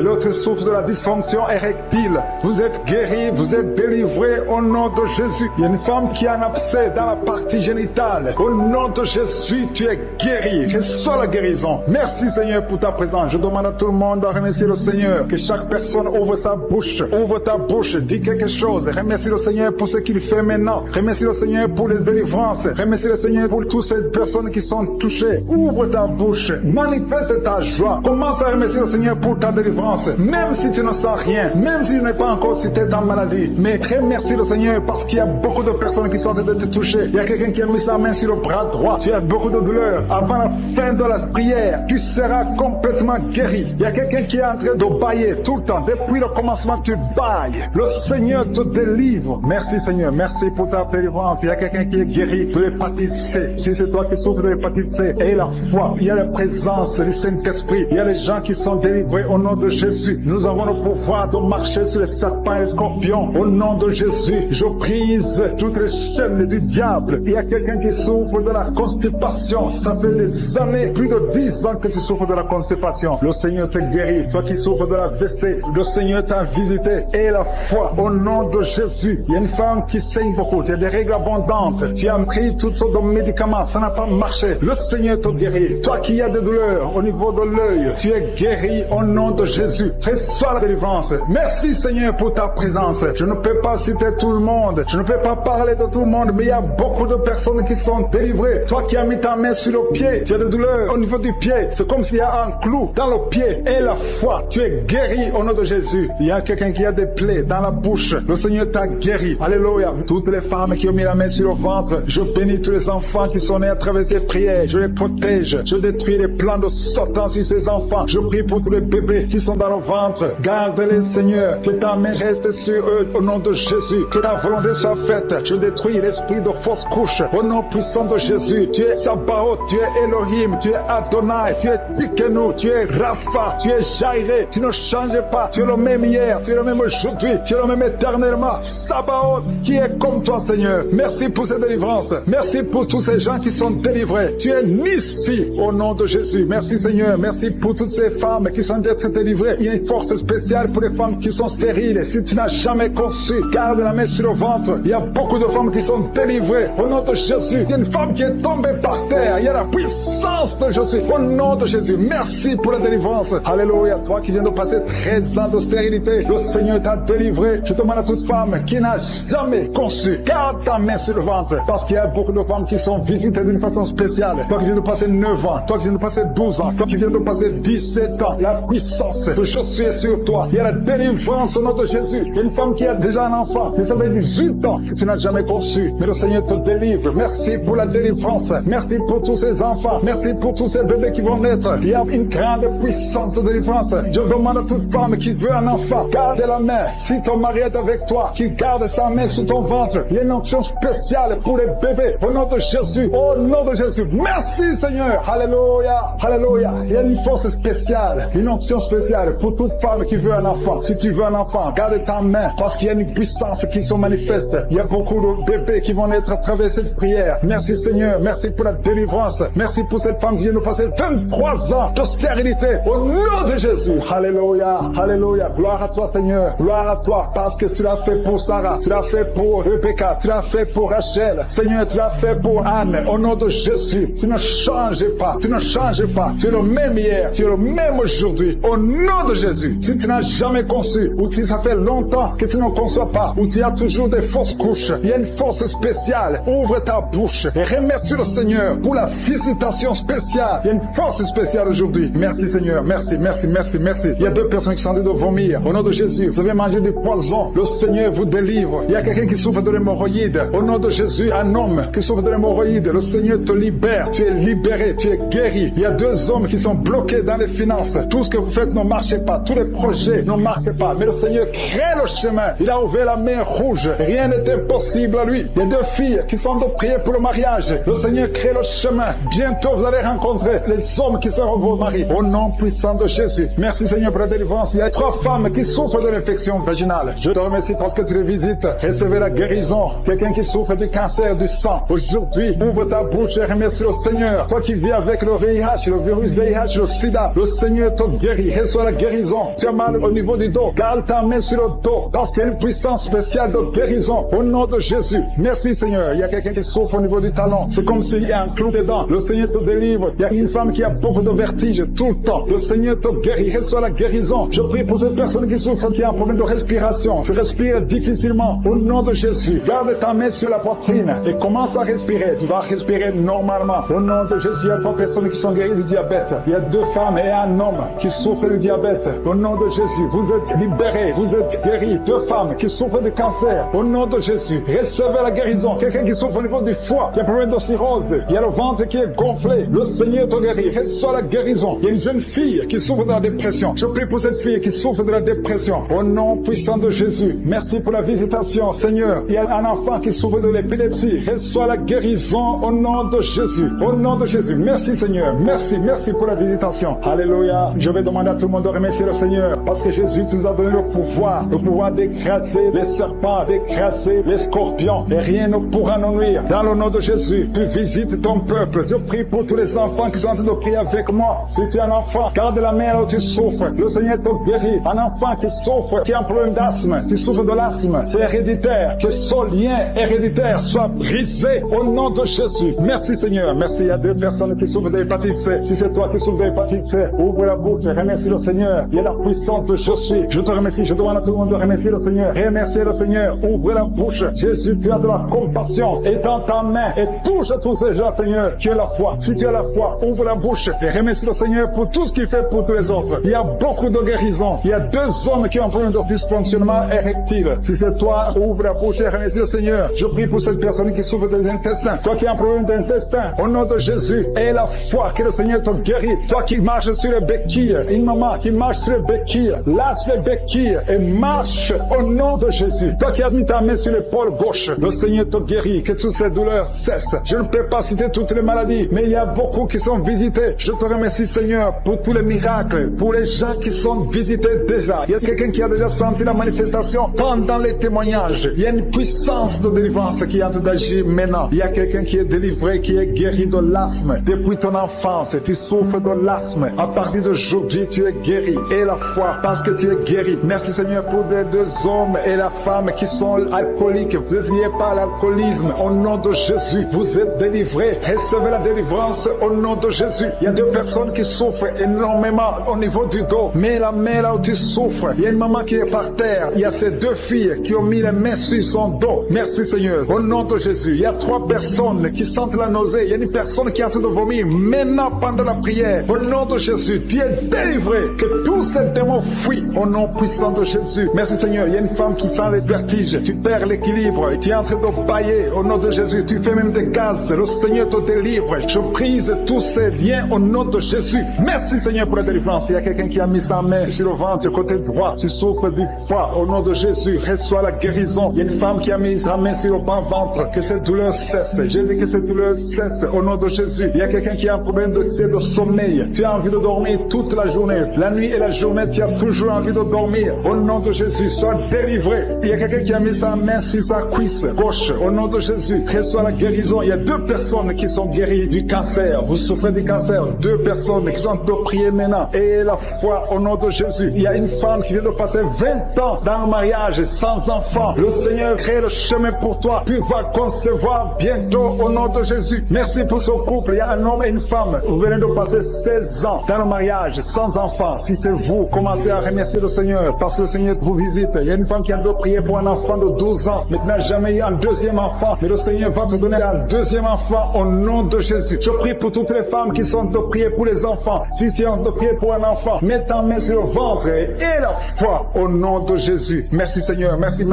l'autre souffre de la dysfonction érectile. Vous êtes guéris, vous êtes délivrés au nom de Jésus. Il y a une femme qui a un abcès dans la partie génitale. Au nom de Jésus, tu es guéri. Reçois la guérison. Merci Seigneur pour ta présence. Je demande à tout le monde de remercier le Seigneur. Que chaque personne ouvre sa bouche. Ouvre ta bouche. Dis quelque chose. Remercie le Seigneur pour ce qu'il fait maintenant. Remercie le Seigneur pour les délivrances. Remercie le Seigneur pour toutes ces personnes qui sont touchées. Ouvre ta bouche. Manifeste ta joie. Commence à remercier le Seigneur pour ta délivrance. Même si tu ne sens rien. Même si tu n'es pas encore cité dans la maladie. Mais remercie le Seigneur parce qu'il y a beaucoup de personnes qui sont en train de te toucher. Il y a quelqu'un qui a mis sa main sur le bras droit. Tu as beaucoup de douleur. Avant la fin de la prière, tu seras complètement guéri. Il y a quelqu'un qui est en train de bailler tout le temps. Depuis le commencement, tu bailles. Le Seigneur te délivre. Merci Seigneur. Merci pour ta délivrance. Il y a quelqu'un qui est guéri de l'hépatite C. Si c'est toi qui souffres de l'hépatite C, et la foi. Il y a la présence du Saint-Esprit. Il y a les gens qui sont délivrés au nom de Jésus. Nous avons le pouvoir de marcher sur les serpents et les scorpions. Au nom de Jésus, je brise toutes les chaînes du diable. Il y a quelqu'un qui souffre de la constipation. Ça fait des années, plus de 10 ans que tu souffres de la constipation. Le Seigneur te guérit. Toi qui souffres de la WC, le Seigneur t'a visité. Et la foi, au nom de Jésus. Il y a une femme qui saigne beaucoup. Tu as des règles abondantes. Tu as pris toutes sortes de médicaments. Ça n'a pas marché. Le Seigneur te guérit. Toi qui as des douleurs au niveau de l'œil, tu es guéri au nom de Jésus. Reçois la délivrance. Merci Seigneur pour ta présence. Je ne peux pas citer tout le monde. Je ne peux pas parler de tout le monde, mais il y a beaucoup de personnes qui sont délivrées. Toi qui as mis ta main sur le pied, tu as des douleurs au niveau du pied. C'est comme s'il y a un clou dans le pied. Et la foi, tu es guéri au nom de Jésus. Il y a quelqu'un qui a des plaies dans la bouche. Le Seigneur t'a guéri. Alléluia. Toutes les femmes qui ont mis la main sur le ventre, je bénis tous les enfants qui sont nés à travers ces prières. Je les protège. Je détruis les plans de Satan sur ces enfants. Je prie pour tous les bébés qui sont dans le ventre. Garde-les, Seigneur. Que ta main reste sur eux au nom de Jésus. Que ta volonté soit faite. Je détruis l'esprit de fausse couche au nom puissant de Jésus. Tu es Sabaoth, tu es Elohim, tu es Adonai, tu es Tikenu, tu es Rapha, tu es Jairé. Tu ne changes pas. Tu es le même hier, tu es le même aujourd'hui, tu es le même éternellement. Sabaoth. autre qui est comme toi, Seigneur. Merci pour cette délivrance. Merci pour tous ces gens qui sont délivrés. Tu es ici au nom de Jésus. Merci, Seigneur. Merci pour toutes ces femmes qui sont d'être délivrées. Il y a une force spéciale pour les femmes qui sont stériles. Si tu n'as jamais conçu, garde la main sur le ventre. Il y a beaucoup de femmes qui sont délivrées au nom de Jésus. Il y a une femme qui est tombée par terre. Il y a la puissance de Jésus au nom de Jésus. Merci pour la délivrance. Alléluia. Toi qui viens de passer 13 ans de stérilité, le Seigneur t'a délivré. Je demande à toute femme qui n'a jamais conçu, garde ta main sur le ventre, parce qu'il y a beaucoup de femmes qui sont visitées d'une façon spéciale. Toi qui viens de passer 9 ans, toi qui viens de passer 12 ans, toi qui viens de passer 17 ans, la puissance de Jésus est sur toi. Il y a la délivrance au nom de Jésus. Il y a une femme qui a déjà un enfant, mais ça fait 18 ans que tu n'as jamais conçu, mais le Seigneur te délivre. Merci pour la délivrance. Merci pour tous ces enfants. Merci pour tous ces bébés qui vont naître. Il y a une grande puissance de délivrance. Je demande à toute femme qui veut un enfant, garde la main. Si ton mari est avec toi, qu'il garde sa main sous ton ventre. Il y a une onction spéciale pour les bébés. Au nom de Jésus. Au nom de Jésus. Merci, Seigneur. Alléluia. Alléluia. Il y a une force spéciale, une onction spéciale pour toute femme qui veut un enfant. Si tu veux un enfant, garde ta main, parce qu'il y a une puissance qui se manifeste. Il y a beaucoup de bébés qui vont naître à travers cette prière. Merci, Seigneur. Merci pour la délivrance. Merci pour cette femme qui vient de passer 23 ans de stérilité. Au nom de Jésus. Alléluia. Alléluia. Gloire à toi, Seigneur. Gloire à toi, parce que tu l'as fait pour Sarah. Tu l'as fait pour Rebecca. Tu l'as fait pour Rachel. Seigneur, tu l'as fait pour Anne. Au nom de Jésus. Tu ne changes pas. Tu ne changes pas. Tu es le même hier. Tu es le même aujourd'hui. Au nom de Jésus. Si tu n'as jamais conçu, ou si ça fait longtemps que tu ne conçois pas, ou tu as toujours des fausses couches, il y a une force spéciale. Ouvre ta bouche et remercie le Seigneur pour la visitation spéciale. Il y a une force spéciale aujourd'hui. Merci, Seigneur. Merci, merci, merci, merci. Il y a 2 personnes qui sont en train de vomir. Au nom de Jésus, vous avez mangé du poison. Le Seigneur vous délivre. Il y a quelqu'un qui souffre de l'hémorroïde. Au nom de Jésus, un homme qui souffre de l'hémorroïde. Le Seigneur te libère. Tu es libéré. Tu es guéri. Il y a 2 hommes qui sont bloqués dans les finances. Tout ce que vous faites ne marche pas. Tous les projets ne marchent pas. Mais le Seigneur crée le chemin. Il a ouvert la main rouge. Rien n'est impossible à lui. Il y a 2 filles qui sont de prier pour le mariage. Le Seigneur crée le chemin. Bientôt, vous allez rencontrer les hommes qui seront vos maris. Au nom puissant de Jésus. Merci, Seigneur, pour la délivrance. Il y a 3 femmes qui souffrent de l'infection vaginale. Je te remercie parce que tu les visites. Recevez la guérison. Quelqu'un qui souffre du cancer du sang. Aujourd'hui, ouvre ta bouche et remercie le Seigneur. Toi qui vis avec le VIH, le virus VIH, le sida, le Seigneur te guérit. Reçois la guérison. Tu as mal au niveau du dos. Garde ta main sur le dos. Parce qu'il y a une puissance spéciale de guérison. Au nom de Jésus. Merci, Seigneur. Il y a quelqu'un qui souffre au niveau du talon. C'est comme s'il y a un clou dedans. Le Seigneur te délivre. Il y a une femme qui a beaucoup de vertige tout le temps. Le Seigneur te guérit. Reçois la guérison. Je prie pour cette personne qui souffre, qui a un problème de respiration. Tu respires difficilement. Au nom de Jésus. Garde ta main sur la poitrine et commence à respirer. Tu vas respirer normalement. Au nom de Jésus, il y a 3 personnes qui sont guéries du diabète. Il y a 2 femmes et un homme qui souffrent du diabète. Au nom de Jésus, vous êtes libérés. Vous êtes guéris. 2 femmes qui souffrent de cancer. Au nom de Jésus, recevez la guérison. Quelqu'un qui souffre au niveau du foie, qui a un problème de cirrhose. Il y a le ventre qui est gonflé. Le Seigneur te guérit. Reçois la guérison. Il y a une jeune fille qui souffre de la dépression. Je prie pour cette fille qui souffre de la dépression. Au nom puissant de Jésus. Merci pour la visitation, Seigneur. Il y a un enfant qui souffre de l'épilepsie. Reçois la guérison au nom de Jésus. Au nom de Jésus. Merci, Seigneur. Merci, merci pour la visitation. Alléluia. Je vais demander à tout le monde de remercier le Seigneur. Parce que Jésus nous a donné le pouvoir d'écraser les serpents, d'écraser les scorpions. Et rien ne pourra nous nuire. Dans le nom de Jésus, tu visites ton peuple. Je prie pour tous les enfants qui sont en train de prier avec moi. Si tu es un enfant, garde la main où tu souffres. Le Seigneur te guérit. Un enfant qui souffre, qui a un problème d'asthme, qui souffre de l'asthme, c'est héréditaire. Que ce lien héréditaire soit brisé au nom de Jésus. Merci, Seigneur. Merci. Il y a 2 personnes qui souffrent d'hépatite C. Si c'est toi qui souffres d'hépatite C, ouvre la bouche et remercie le Seigneur. Il y a la puissance de Jésus. Je te remercie. Je demande à tout le monde de remercier le Seigneur. Remerciez le Seigneur. Ouvre la bouche. Jésus, tu as de la compassion. Étends ta main et touche à tous ces gens, Seigneur, qui ont la foi. Si tu as la foi, ouvre la bouche et remercie le Seigneur pour tout ce qu'il fait pour tous les autres. Il y a beaucoup de guérisons. Il y a 2 hommes qui ont un problème de dysfonctionnement érectile. Si c'est toi, ouvre la bouche et remercie le Seigneur. Je prie pour cette personne qui souffre des intestins. Toi qui as un problème d'intestin, au nom de Jésus, aie la foi que le Seigneur te guérit. Toi qui marches sur les béquilles, une maman qui marche sur les béquilles, lâche les béquilles et marche au nom de Jésus. Toi qui as mis ta main sur l'épaule gauche, le Seigneur te guérit. Que toutes ces douleurs cessent. Je ne peux pas citer toutes les maladies, mais il y a beaucoup qui sont visités. Je te remercie, Seigneur, pour tous les miracles, pour les gens qui sont visités déjà. Il y a quelqu'un qui a déjà senti la manifestation pendant les témoignages. témoignage. Il y a une puissance de délivrance qui est en train d'agir maintenant. Il y a quelqu'un qui est délivré, qui est guéri de l'asthme. Depuis ton enfance, tu souffres de l'asthme. À partir d'aujourd'hui, tu es guéri. Et la foi, parce que tu es guéri. Merci Seigneur pour les deux hommes et la femme qui sont alcooliques. Vous êtes liés par l'alcoolisme. Au nom de Jésus, vous êtes délivrés. Recevez la délivrance au nom de Jésus. Il y a deux personnes qui souffrent énormément au niveau du dos. Mais la main là où tu souffres, il y a une maman qui est par terre. Il y a ces deux filles qui ont mis les mains sur son dos. Merci Seigneur. Au nom de Jésus, il y a trois personnes qui sentent la nausée. Il y a une personne qui est en train de vomir maintenant pendant la prière. Au nom de Jésus, tu es délivré. Que tous ces démons fuient au nom puissant de Jésus. Merci Seigneur. Il y a une femme qui sent les vertiges. Tu perds l'équilibre. Tu es en train de bailler au nom de Jésus. Tu fais même des gaz. Le Seigneur te délivre. Je brise tous ces liens au nom de Jésus. Merci Seigneur pour la délivrance. Il y a quelqu'un qui a mis sa main sur le ventre, côté droit. Tu souffres du foie. Au nom de Jésus, reçois la guérison. Il y a une femme qui a mis sa main sur le bas-ventre. Que cette douleur cesse. J'ai dit que cette douleur cesse au nom de Jésus. Il y a quelqu'un qui a un problème de sommeil. Tu as envie de dormir toute la journée. La nuit et la journée, tu as toujours envie de dormir. Au nom de Jésus, sois délivré. Il y a quelqu'un qui a mis sa main sur sa cuisse gauche. Au nom de Jésus, reçois la guérison. Il y a deux personnes qui sont guéries du cancer. Vous souffrez du cancer. Deux personnes qui sont en train de prier maintenant. Et la foi au nom de Jésus. Il y a une femme qui vient de passer 20 ans dans le mariage sans enfant. Le Seigneur crée le chemin pour toi. Tu vas concevoir bientôt au nom de Jésus. Merci pour ce couple. Il y a un homme et une femme. Vous venez de passer 16 ans dans le mariage sans enfant. Si c'est vous, commencez à remercier le Seigneur parce que le Seigneur vous visite. Il y a une femme qui a de prier pour un enfant de 12 ans mais qui n'a jamais eu un deuxième enfant. Mais le Seigneur va te donner un deuxième enfant au nom de Jésus. Je prie pour toutes les femmes qui sont de prier pour les enfants. Si tu es de prier pour un enfant, mets ta main sur le ventre et la foi au nom de Jésus. Merci Seigneur. Merci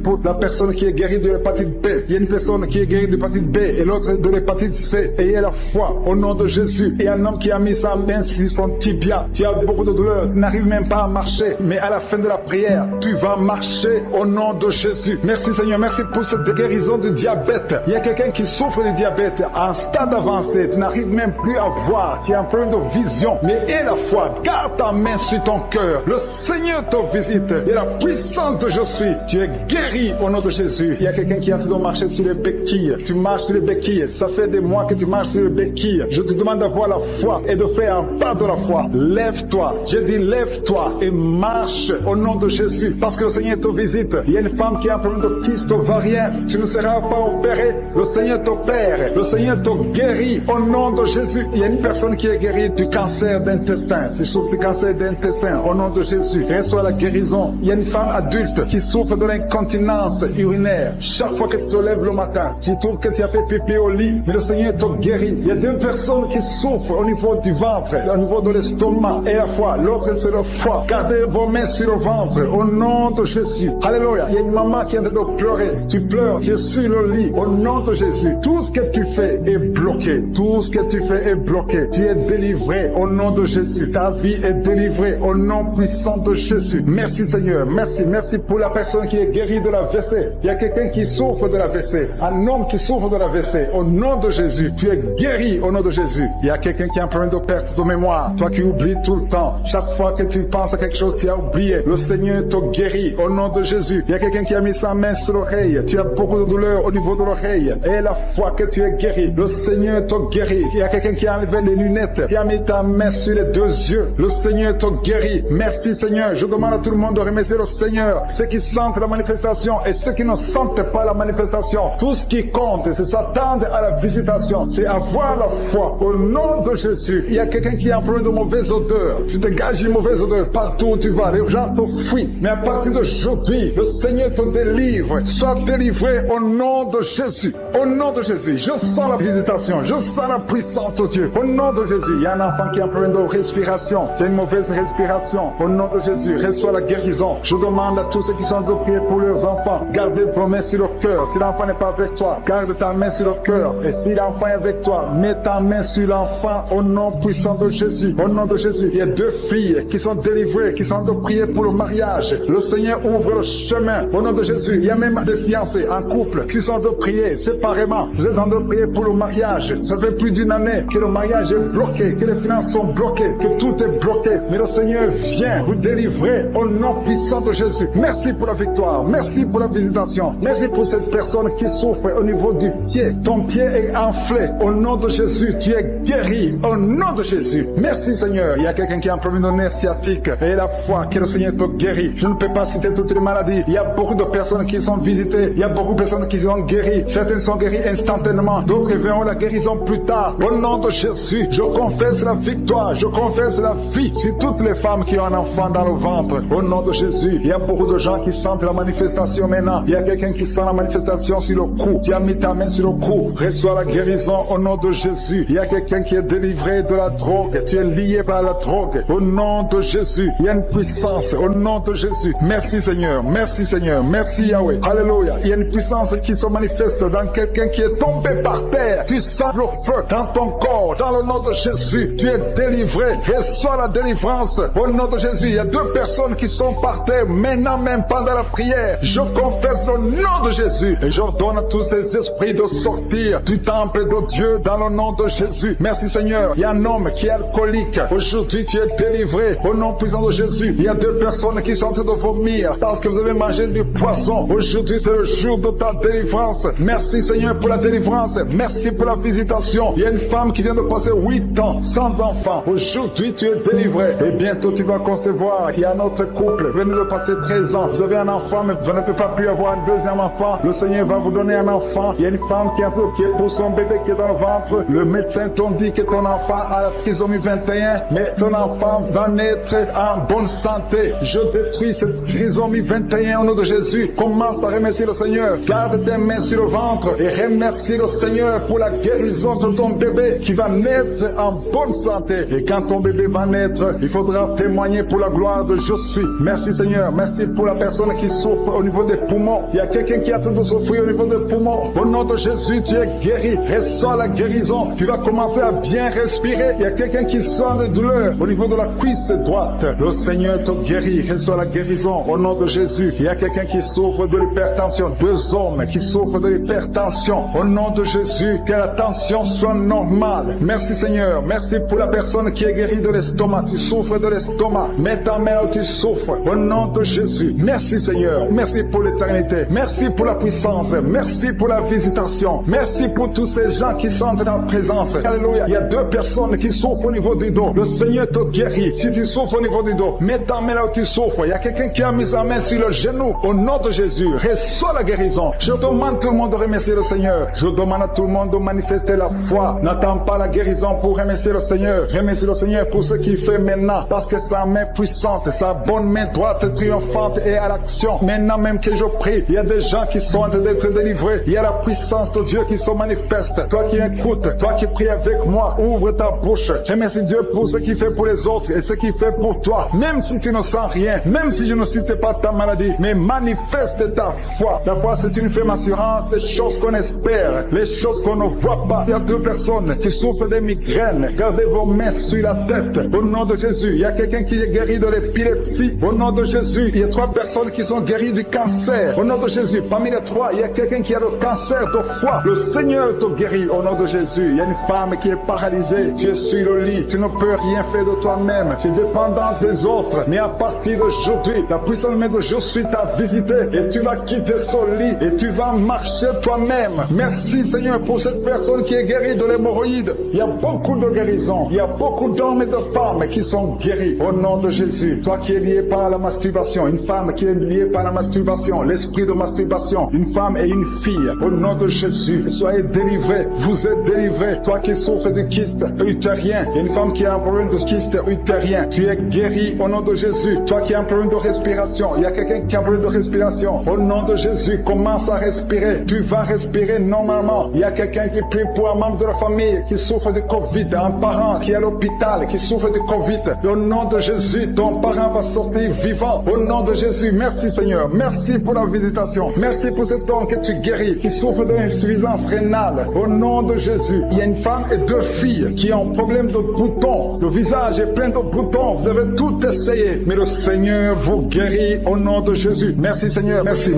pour la personne qui est guérie de l'hépatite B. Il y a une personne qui est guérie de l'hépatite B et l'autre de l'hépatite C. Ayez la foi au nom de Jésus. Et un homme qui a mis sa main sur son tibia. Tu as beaucoup de douleur, tu n'arrives même pas à marcher. Mais à la fin de la prière, tu vas marcher au nom de Jésus. Merci Seigneur. Merci pour cette guérison du diabète. Il y a quelqu'un qui souffre du diabète à un stade avancé. Tu n'arrives même plus à voir. Tu as un problème de vision. Mais aie la foi. Garde ta main sur ton cœur. Le Seigneur te visite. Et la puissance de je suis. Tu es guéri au nom de Jésus. Il y a quelqu'un qui est en train de marcher sur les béquilles. Tu marches sur les béquilles. Ça fait des mois que tu marches sur les béquilles. Je te demande d'avoir la foi et de faire un pas de la foi. Lève-toi. J'ai dit lève-toi et marche au nom de Jésus. Parce que le Seigneur te visite. Il y a une femme qui a un problème de kyste ovarien. Tu ne seras pas opéré. Le Seigneur t'opère. Le Seigneur te guérit au nom de Jésus. Il y a une personne qui est guérie du cancer d'intestin. Tu souffres du cancer d'intestin au nom de Jésus. Reçois la guérison. Il y a une femme adulte qui souffre de l'incontinence urinaire. Chaque fois que tu te lèves le matin, tu trouves que tu as fait pipi au lit, mais le Seigneur te guérit. Il y a deux personnes qui souffrent au niveau du ventre, au niveau de l'estomac et la foi. L'autre c'est le foie. Gardez vos mains sur le ventre au nom de Jésus. Alléluia. Il y a une maman qui est en train de pleurer. Tu pleures, tu es sur le lit au nom de Jésus. Tout ce que tu fais est bloqué. Tout ce que tu fais est bloqué. Tu es délivré au nom de Jésus. Ta vie est délivrée au nom puissant de Jésus. Merci Seigneur. Merci pour la personne qui est guérie de la WC. Il y a quelqu'un qui souffre de la WC. Un homme qui souffre de la WC. Au nom de Jésus. Tu es guéri au nom de Jésus. Il y a quelqu'un qui a un problème de perte de mémoire. Toi qui oublies tout le temps. Chaque fois que tu penses à quelque chose, tu as oublié. Le Seigneur te guérit au nom de Jésus. Il y a quelqu'un qui a mis sa main sur l'oreille. Tu as beaucoup de douleur au niveau de l'oreille. Et la fois que tu es guéri, le Seigneur te guérit. Il y a quelqu'un qui a enlevé les lunettes. Qui a mis ta main sur les deux yeux. Le Seigneur te guérit. Merci Seigneur. Je demande à tout le monde de remercier le Seigneur. Ceux qui sentent la manifestation et ceux qui ne sentent pas la manifestation. Tout ce qui compte, c'est s'attendre à la visitation. C'est avoir la foi au nom de Jésus. Il y a quelqu'un qui a un problème de mauvaise odeur. Tu dégages une mauvaise odeur partout où tu vas. Les gens te fuient. Mais à partir d'aujourd'hui, le Seigneur te délivre. Sois délivré au nom de Jésus. Au nom de Jésus. Je sens la visitation. Je sens la puissance de Dieu. Au nom de Jésus. Il y a un enfant qui a un problème de respiration. Tu as une mauvaise respiration. Au nom de Jésus. Reçois la guérison. Je demande à tous ceux qui sont de prier pour leurs enfants. Gardez vos mains sur le cœur. Si l'enfant n'est pas avec toi, garde ta main sur le cœur. Et si l'enfant est avec toi, mets ta main sur l'enfant au nom puissant de Jésus. Au nom de Jésus. Il y a deux filles qui sont délivrées, qui sont de prier pour le mariage. Le Seigneur ouvre le chemin. Au nom de Jésus. Il y a même des fiancés en couple qui sont de prier séparément. Vous êtes en train de prier pour le mariage. Ça fait plus d'une année que le mariage est bloqué, que les finances sont bloquées, que tout est bloqué. Mais le Seigneur vient vous délivrer au nom puissant de Jésus. Merci pour la victoire. voir. Merci pour la visitation. Merci pour cette personne qui souffre au niveau du pied. Ton pied est enflé. Au nom de Jésus, tu es guéri. Au nom de Jésus. Merci Seigneur. Il y a quelqu'un qui a un problème de nerf sciatique. Et la foi que le Seigneur te guérit. Je ne peux pas citer toutes les maladies. Il y a beaucoup de personnes qui sont visitées. Il y a beaucoup de personnes qui sont guéries. Certaines sont guéries instantanément. D'autres verront la guérison plus tard. Au nom de Jésus, je confesse la victoire. Je confesse la vie. Si toutes les femmes qui ont un enfant dans le ventre, au nom de Jésus, il y a beaucoup de gens qui sentent la manifestation maintenant. Il y a quelqu'un qui sent la manifestation sur le cou. Tu as mis ta main sur le cou. Reçois la guérison au nom de Jésus. Il y a quelqu'un qui est délivré de la drogue. Tu es lié par la drogue. Au nom de Jésus, il y a une puissance. Au nom de Jésus. Merci Seigneur. Merci Seigneur. Merci Yahweh. Alléluia. Il y a une puissance qui se manifeste dans quelqu'un qui est tombé par terre. Tu sens le feu dans ton corps. Dans le nom de Jésus, tu es délivré. Reçois la délivrance. Au nom de Jésus, il y a 2 personnes qui sont par terre maintenant même pendant la prière. Je confesse le nom de Jésus et j'ordonne à tous ces esprits de sortir du temple de Dieu dans le nom de Jésus. Merci Seigneur. Il y a un homme qui est alcoolique. Aujourd'hui, tu es délivré. Au nom puissant de Jésus, il y a 2 personnes qui sont en train de vomir parce que vous avez mangé du poisson. Aujourd'hui, c'est le jour de ta délivrance. Merci Seigneur pour la délivrance. Merci pour la visitation. Il y a une femme qui vient de passer 8 ans sans enfant. Aujourd'hui, tu es délivré. Et bientôt, tu vas concevoir. Il y a un autre couple. Vous venez de passer 13 ans. Vous avez un enfant, mais vous ne pouvez pas plus avoir un deuxième enfant. Le Seigneur va vous donner un enfant. Il y a une femme qui est pour son bébé qui est dans le ventre. Le médecin t'a dit que ton enfant a la trisomie 21, mais ton enfant va naître en bonne santé. Je détruis cette trisomie 21 au nom de Jésus. Commence à remercier le Seigneur. Garde tes mains sur le ventre et remercie le Seigneur pour la guérison de ton bébé qui va naître en bonne santé. Et quand ton bébé va naître, il faudra témoigner pour la gloire de je suis. Merci Seigneur. Merci pour la personne qui souffre au niveau des poumons. Il y a quelqu'un qui a tout de souffrir au niveau des poumons. Au nom de Jésus, tu es guéri. Reçois la guérison. Tu vas commencer à bien respirer. Il y a quelqu'un qui sent des douleurs au niveau de la cuisse droite. Le Seigneur te guérit. Reçois la guérison au nom de Jésus. Il y a quelqu'un qui souffre de l'hypertension. 2 hommes qui souffrent de l'hypertension. Au nom de Jésus, que la tension soit normale. Merci Seigneur. Merci pour la personne qui est guérie de l'estomac. Tu souffres de l'estomac. Mets ta main où tu souffres. Au nom de Jésus. Merci Seigneur. Merci pour l'éternité. Merci pour la puissance. Merci pour la visitation. Merci pour tous ces gens qui sont dans ta présence. Alléluia. Il y a 2 personnes qui souffrent au niveau du dos. Le Seigneur te guérit. Si tu souffres au niveau du dos, mets ta main là où tu souffres. Il y a quelqu'un qui a mis sa main sur le genou. Au nom de Jésus, reçois la guérison. Je demande à tout le monde de remercier le Seigneur. Je demande à tout le monde de manifester la foi. N'attends pas la guérison pour remercier le Seigneur. Remercie le Seigneur pour ce qu'il fait maintenant. Parce que sa main puissante, sa bonne main droite triomphante est à l'action. Maintenant même que je prie, il y a des gens qui sont en train d'être délivrés. Il y a la puissance de Dieu qui se manifeste. Toi qui écoutes, toi qui pries avec moi, ouvre ta bouche. Remercie Dieu pour ce qu'il fait pour les autres et ce qu'il fait pour toi. Même si tu ne sens rien, même si je ne cite pas ta maladie, mais manifeste ta foi. La foi, c'est une ferme assurance des choses qu'on espère, les choses qu'on ne voit pas. Il y a 2 personnes qui souffrent des migraines. Gardez vos mains sur la tête. Au nom de Jésus, il y a quelqu'un qui est guéri de l'épilepsie. Au nom de Jésus, il y a 3 personnes qui sont guéries du cancer. Au nom de Jésus, parmi les 3, il y a quelqu'un qui a le cancer de foie. Le Seigneur te guérit au nom de Jésus. Il y a une femme qui est paralysée. Tu es sur le lit. Tu ne peux rien faire de toi-même. Tu es dépendante des autres. Mais à partir d'aujourd'hui, la puissance de je suis t'a visité et tu vas quitter ce lit et tu vas marcher toi-même. Merci Seigneur pour cette personne qui est guérie de l'hémorroïde. Il y a beaucoup de guérisons. Il y a beaucoup d'hommes et de femmes qui sont guéris au nom de Jésus. Toi qui es lié par la masturbation, une femme qui est liée par la masturbation, l'esprit de masturbation, une femme et une fille, au nom de Jésus, soyez délivrés. Vous êtes délivrés. Toi qui souffres de kyste utérien, il y a une femme qui a un problème de kyste utérien, tu es guéri au nom de Jésus. Toi qui as un problème de respiration, il y a quelqu'un qui a un problème de respiration, au nom de Jésus, commence à respirer. Tu vas respirer normalement. Il y a quelqu'un qui prie pour un membre de la famille qui souffre de Covid, un parent qui est à l'hôpital, qui souffre de Covid. Et au nom de Jésus, ton parent va sortir vivant. Au nom de Jésus, merci Seigneur. Merci pour la visitation. Merci pour cet homme que tu guéris, qui souffre d'insuffisance rénale. Au nom de Jésus, il y a une femme et 2 filles qui ont un problème de boutons. Le visage est plein de boutons. Vous avez tout essayé, mais le Seigneur vous guérit au nom de Jésus. Merci Seigneur. Merci.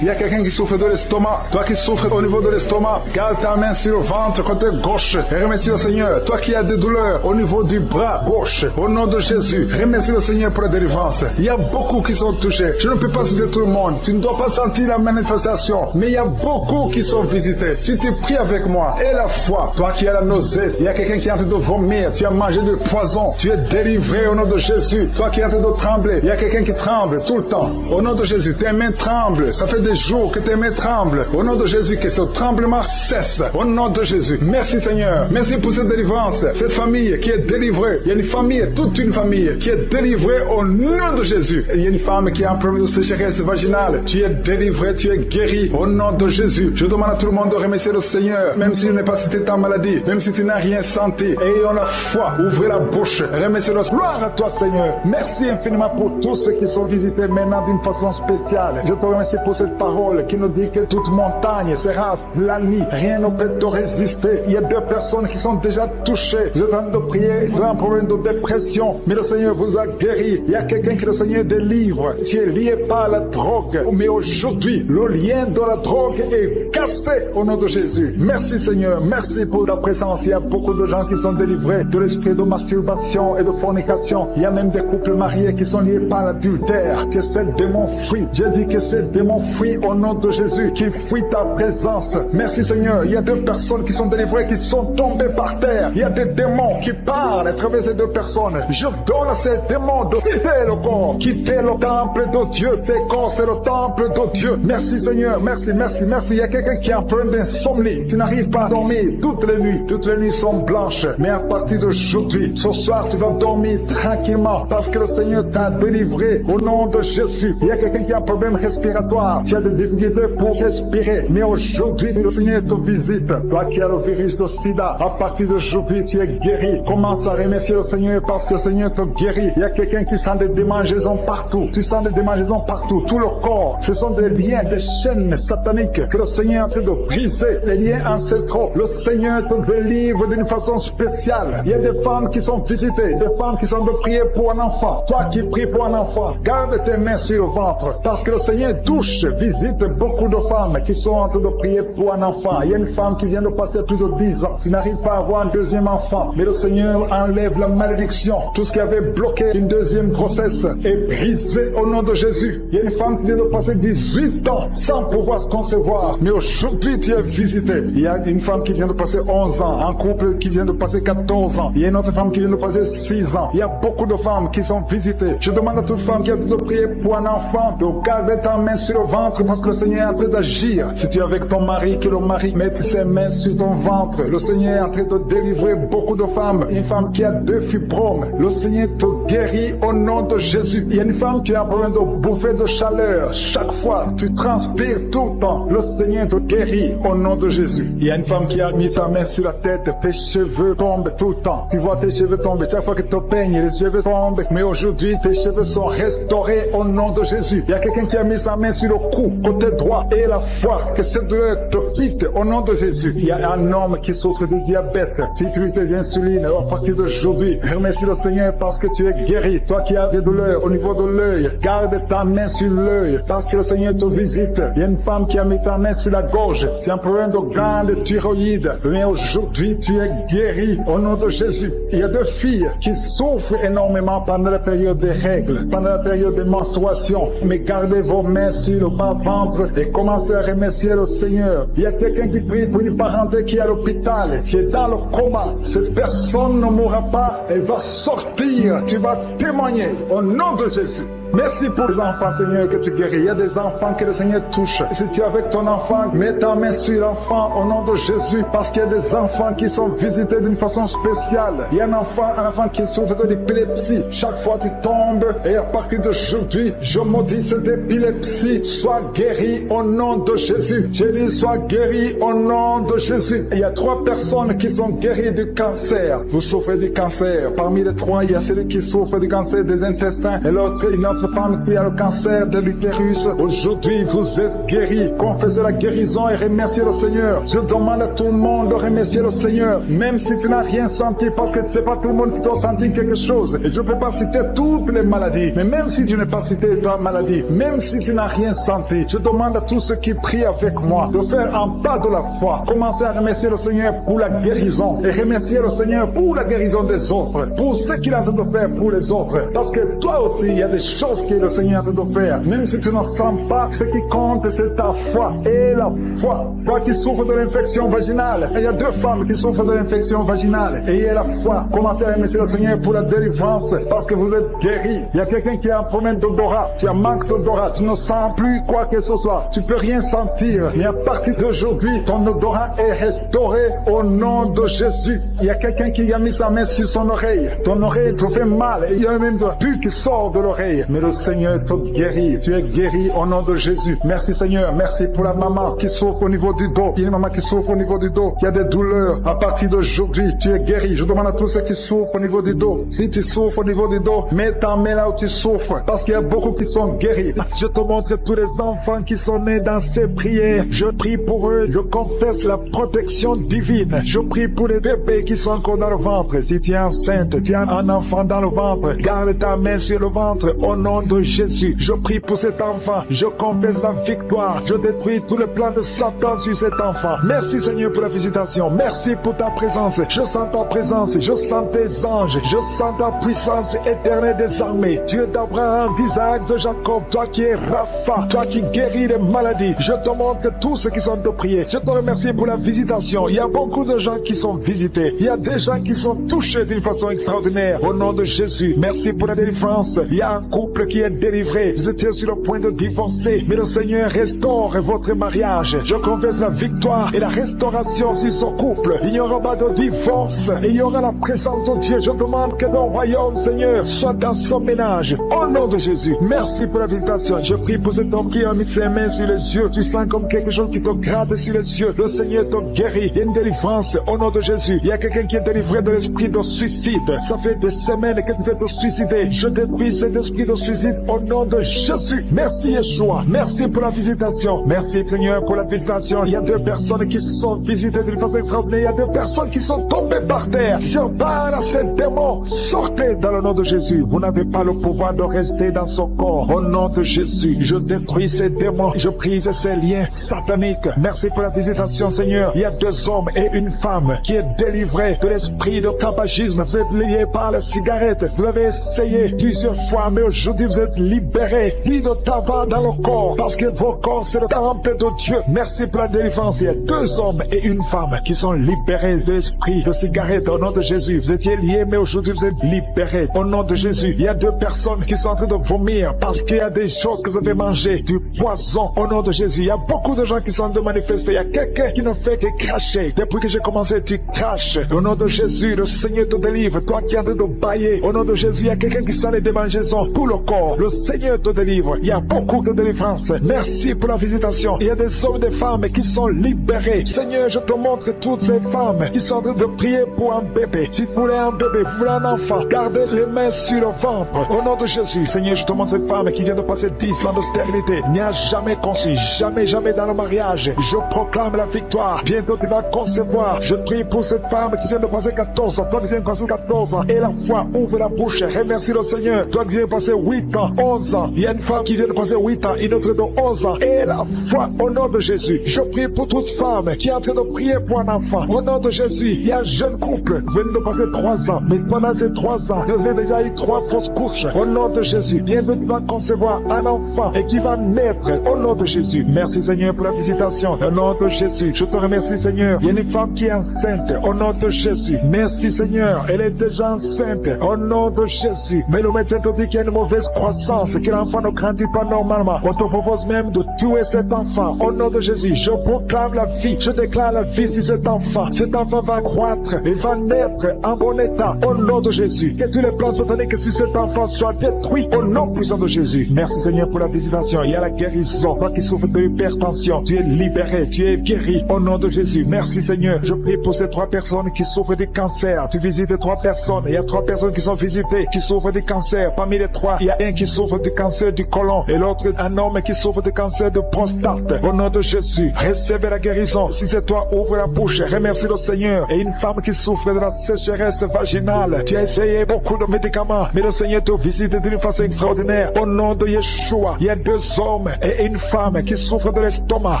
Il y a quelqu'un qui souffre de l'estomac. Toi qui souffres au niveau de l'estomac, garde ta main sur le ventre côté gauche et remercie le Seigneur. Toi qui as des douleurs au niveau du bras gauche, au nom de Jésus, remercie le Seigneur pour la délivrance. Il y a beaucoup qui sont touchés. Je ne peux pas citer tout le monde. Tu ne dois pas sentir la manifestation. Mais il y a beaucoup qui sont visités. Si tu pries avec moi, et la foi, toi qui as la nausée, il y a quelqu'un qui est en train de vomir, tu as mangé du poison, tu es délivré au nom de Jésus. Toi qui es en train de trembler, il y a quelqu'un qui tremble tout le temps. Au nom de Jésus, tes mains tremblent. Ça fait des jours que tes mains tremblent. Au nom de Jésus, que ce tremblement cesse. Au nom de Jésus. Merci Seigneur. Merci pour cette délivrance. Cette famille qui est délivrée. Il y a une famille, toute une famille qui est délivrée au nom de Jésus. Il y a une femme qui a un problème de sécheresse vaginale. Tu es délivré, tu es guéri au nom de Jésus. Je demande à tout le monde de remercier le Seigneur, même si tu n'es pas cité ta maladie, même si tu n'as rien senti. Ayons la foi, ouvrez la bouche, remerciez-le. Gloire à toi Seigneur. Merci infiniment pour tous ceux qui sont visités maintenant d'une façon spéciale. Je te remercie pour cette parole qui nous dit que toute montagne sera aplanie. Rien ne peut te résister. Il y a deux personnes qui sont déjà touchées. Vous êtes en train de prier, vous avez un problème de dépression, mais le Seigneur vous a guéri. Il y a quelqu'un que le Seigneur délivre. Tu es lié par la drogue, mais aujourd'hui, le lien de la drogue est cassé au nom de Jésus. Merci Seigneur, merci pour ta présence. Il y a beaucoup de gens qui sont délivrés de l'esprit de masturbation et de fornication. Il y a même des couples mariés qui sont liés par l'adultère. Que ces démons fuient. J'ai dit que ces démons fuient au nom de Jésus, qui fuient ta présence. Merci Seigneur. Il y a deux personnes qui sont délivrées, qui sont tombées par terre. Il y a des démons qui parlent à travers ces deux personnes. Je donne à ces démons de quitter le corps, quitter le temple de Dieu. Tes corps, c'est le temple de Dieu. Merci Seigneur, merci, merci, merci. Il y a quelqu'un qui a un problème d'insomnie. Tu n'arrives pas à dormir toutes les nuits. Toutes les nuits sont blanches. Mais à partir d'aujourd'hui, ce soir, tu vas dormir tranquillement parce que le Seigneur t'a délivré au nom de Jésus. Il y a quelqu'un qui a un problème respiratoire. Tu as des difficultés pour respirer. Mais aujourd'hui, le Seigneur te visite. Toi qui as le virus de sida, à partir d'aujourd'hui, tu es guéri. Commence à remercier le Seigneur parce que le Seigneur te guérit. Il y a quelqu'un qui sent des démangeaisons partout. Tu sens des démangeaisons partout. Tout le corps. Ce sont des liens, des chaînes sataniques que le Seigneur est en train de briser. Les liens ancestraux. Le Seigneur te délivre d'une façon spéciale. Il y a des femmes qui sont visitées. Des femmes qui sont de prier pour un enfant. Toi qui pries pour un enfant, garde tes mains sur le ventre. Parce que le Seigneur touche, visite beaucoup de femmes qui sont en train de prier pour un enfant. Il y a une femme qui vient de passer plus de 10 ans. Tu n'arrives pas à avoir un deuxième enfant. Mais le Seigneur enlève la malédiction. Tout ce qui avait bloqué une deuxième grossesse est brisé au nom de Jésus. Il y a une femme qui vient de passer 18 ans sans pouvoir concevoir. Mais aujourd'hui, tu es visité. Il y a une femme qui vient de passer 11 ans. Un couple qui vient de passer 14 ans. Il y a une autre femme qui vient de passer 6 ans. Il y a beaucoup de femmes qui sont visitées. Je demande à toute femme qui a de prier pour un enfant de garder ta main sur le ventre parce que le Seigneur est en train d'agir. Si tu es avec ton mari, que le mari mette ses mains sur ton ventre. Le Seigneur est en train de délivrer beaucoup de femmes. Une femme qui a 2 fibromes. Le Seigneur te guérit au nom de Jésus. Il y a une femme qui a un problème de bouffée de chaleur. Chaque fois, tu transpires tout le temps. Le Seigneur te guérit au nom de Jésus. Il y a une femme qui a mis sa main sur la tête. Tes cheveux tombent tout le temps. Tu vois tes cheveux tomber. Chaque fois que tu peignes, les cheveux tombent. Mais aujourd'hui, tes cheveux sont restaurés au nom de Jésus. Il y a quelqu'un qui a mis sa main sur le cou, côté droit, et la foi. Que cette douleur te quitte au nom de Jésus. Il y a un homme qui souffre de diabète. Tu utilises des insulines à partir d'aujourd'hui. Remercie le Seigneur parce que tu es guéri. Toi qui as des douleurs au niveau de l'œil, garde ta main sur l'œil parce que le Seigneur te visite. Il y a une femme qui a mis sa main sur la gorge. Tu as un problème de glande thyroïde. Mais aujourd'hui, tu es guéri au nom de Jésus. Il y a 2 filles qui souffrent énormément pendant la période des règles, pendant la période des menstruations. Mais gardez vos mains sur le bas-ventre et commencez à remercier le Seigneur. Il y a quelqu'un qui prie pour une parenté qui est à l'hôpital, qui est dans le coma. Cette personne ne mourra pas, elle va sortir. Tu vas témoigner au nom de Jésus. Merci pour les enfants, Seigneur, que tu guéris. Il y a des enfants que le Seigneur touche. Si tu es avec ton enfant, mets ta main sur l'enfant au nom de Jésus, parce qu'il y a des enfants qui sont visités d'une façon spéciale. Il y a un enfant qui souffre de l'épilepsie. Chaque fois tu tombes, et à partir d'aujourd'hui, je maudis cette épilepsie. Sois guéri au nom de Jésus. J'ai dit, sois guéri au nom de Jésus. Et il y a 3 personnes qui sont guéries du cancer. Vous souffrez du cancer. Parmi les 3, il y a celui qui souffre du cancer des intestins, et l'autre, une autre femme qui a le cancer de l'utérus. Aujourd'hui, vous êtes guéris. Confessez la guérison et remerciez le Seigneur. Je demande à tout le monde de remercier le Seigneur, même si tu n'as rien senti, parce que c'est pas tout le monde qui doit sentir quelque chose. Et je ne peux pas citer toutes les maladies, mais même si tu n'as pas cité ta maladie, même si tu n'as rien senti, je demande à tous ceux qui prient avec moi de faire un pas de la foi. Commencez à remercier le Seigneur pour la guérison et remercier le Seigneur pour la guérison des autres, pour ce qu'il est en train de faire pour les autres. Parce que toi aussi, il y a des choses chose que le Seigneur te doit faire. Même si tu ne sens pas, ce qui compte, c'est ta foi. Et la foi. Toi qui souffres de l'infection vaginale. Il y a 2 femmes qui souffrent de l'infection vaginale. Ayez la foi. Commencez à remercier le Seigneur pour la délivrance. Parce que vous êtes guéris. Il y a quelqu'un qui a un problème d'odorat. Tu as manque d'odorat. Tu ne sens plus quoi que ce soit. Tu peux rien sentir. Mais à partir d'aujourd'hui, ton odorat est restauré au nom de Jésus. Il y a quelqu'un qui a mis sa main sur son oreille. Ton oreille te fait mal. Il y a même un pu qui sort de l'oreille. Mais le Seigneur te guérit. Tu es guéri au nom de Jésus. Merci Seigneur. Merci pour la maman qui souffre au niveau du dos. Il y a une maman qui souffre au niveau du dos. Il y a des douleurs. À partir d'aujourd'hui, tu es guéri. Je demande à tous ceux qui souffrent au niveau du dos. Si tu souffres au niveau du dos, mets ta main là où tu souffres. Parce qu'il y a beaucoup qui sont guéris. Je te montre tous les enfants qui sont nés dans ces prières. Je prie pour eux. Je confesse la protection divine. Je prie pour les bébés qui sont encore dans le ventre. Si tu es enceinte, tu as un enfant dans le ventre, garde ta main sur le ventre au nom de Jésus. Je prie pour cet enfant. Je confesse la victoire. Je détruis tout le plan de Satan sur cet enfant. Merci Seigneur pour la visitation. Merci pour ta présence. Je sens ta présence. Je sens tes anges. Je sens ta puissance éternelle des armées. Dieu d'Abraham, d'Isaac, de Jacob, toi qui es Rapha, toi qui guéris les maladies. Je te montre tous ceux qui sont de prier. Je te remercie pour la visitation. Il y a beaucoup de gens qui sont visités. Il y a des gens qui sont touchés d'une façon extraordinaire. Au nom de Jésus, merci pour la délivrance. Il y a un couple qui est délivré. Vous étiez sur le point de divorcer, mais le Seigneur restaure votre mariage. Je confesse la victoire et la restauration sur son couple. Il n'y aura pas de divorce et il y aura la présence de Dieu. Je demande que ton royaume, Seigneur, soit dans son ménage. Au nom de Jésus, merci pour la visitation. Je prie pour cet homme qui a mis ses mains sur les yeux. Tu sens comme quelque chose qui te gratte sur les yeux. Le Seigneur te guérit. Il y a une délivrance au nom de Jésus. Il y a quelqu'un qui est délivré de l'esprit de suicide. Ça fait des semaines que tu veux te suicider. Je détruis cet esprit de suicide au nom de Jésus. Merci Yeshua. Merci pour la visitation. Merci Seigneur pour la visitation. Il y a 2 personnes qui sont visitées d'une façon extraordinaire. Il y a 2 personnes qui sont tombées par terre. Je parle à ces démons. Sortez dans le nom de Jésus. Vous n'avez pas le pouvoir de rester dans son corps. Au nom de Jésus, je détruis ces démons. Je brise ces liens sataniques. Merci pour la visitation Seigneur. Il y a 2 hommes et une femme qui est délivrée de l'esprit de tabagisme. Vous êtes liés par la cigarette. Vous l'avez essayé plusieurs fois, mais aujourd'hui vous êtes libérés. Plus de tabac dans le corps, parce que vos corps c'est le temple de Dieu. Merci pour la délivrance. Il y a 2 hommes et une femme qui sont libérés de l'esprit de cigarette au nom de Jésus. Vous étiez liés, mais aujourd'hui vous êtes libérés au nom de Jésus. Il y a 2 personnes qui sont en train de vomir parce qu'il y a des choses que vous avez mangées, du poison au nom de Jésus. Il y a beaucoup de gens qui sont en train de manifester. Il y a quelqu'un qui ne fait que cracher. Depuis que j'ai commencé, tu craches. Au nom de Jésus, le Seigneur te délivre. Toi qui es en train de bailler, au nom de Jésus, il y a quelqu'un qui sent les démangeaisons pour le corps. Le Seigneur te délivre. Il y a beaucoup de délivrance. Merci pour la visitation. Il y a des hommes et des femmes qui sont libérés. Seigneur, je te montre toutes ces femmes qui sont en train de prier pour un bébé. Si vous voulez un bébé, vous voulez un enfant, gardez les mains sur le ventre. Au nom de Jésus, Seigneur, je te montre cette femme qui vient de passer 10 ans de stérilité. N'y a jamais conçu, jamais dans le mariage. Je proclame la victoire. Bientôt tu vas concevoir. Je prie pour cette femme qui vient de passer 14 ans. Toi qui viens de passer 14 ans. Et la foi, ouvre la bouche. Remercie le Seigneur. Toi qui viens de passer 8 ans, 11 ans. Il y a une femme qui vient de passer 8 ans, une autre de 11 ans. Et la foi, au nom de Jésus. Je prie pour toute femme qui est en train de prier pour un enfant. Au nom de Jésus, il y a un jeune couple qui vient de passer 3 ans. Mais pendant ces 3 ans, vous avez déjà eu 3 fausses couches. Au nom de Jésus, bientôt tu vas concevoir un enfant et qui va naître. Au nom de Jésus. Merci Seigneur pour la visitation. Au nom de Jésus. Je te remercie Seigneur. Il y a une femme qui est enceinte. Au nom de Jésus. Merci Seigneur. Elle est déjà enceinte. Au nom de Jésus. Mais le médecin te dit qu'il y a une mauvaise croissance, que l'enfant ne grandit pas normalement. On te propose même de tuer cet enfant. Au nom de Jésus. Je proclame la vie. Je déclare la vie sur cet enfant. Cet enfant va croître et va naître en bon état. Au nom de Jésus. Que tous les plans sataniques sur cet enfant soient détruits. Au nom puissant de Jésus. Merci Seigneur pour la visitation. Il y a la guérison. Toi qui souffres de hypertension, tu es libéré, tu es guéri. Au nom de Jésus. Merci Seigneur. Je prie pour ces 3 personnes qui souffrent du cancer. Tu visites 3 personnes. Il y a 3 personnes qui sont visitées, qui souffrent du cancer. Parmi les 3, il y a un qui souffre du cancer du côlon et l'autre un homme qui souffre du cancer de prostate. Au nom de Jésus, recevez la guérison. Si c'est toi, ouvre la bouche. Remercie le Seigneur. Et une femme qui souffre de la sécheresse vaginale. Tu as essayé beaucoup de médicaments, mais le Seigneur te visite d'une façon extraordinaire. Au nom de Yeshua, il y a 2 hommes et une femme qui souffrent de l'estomac.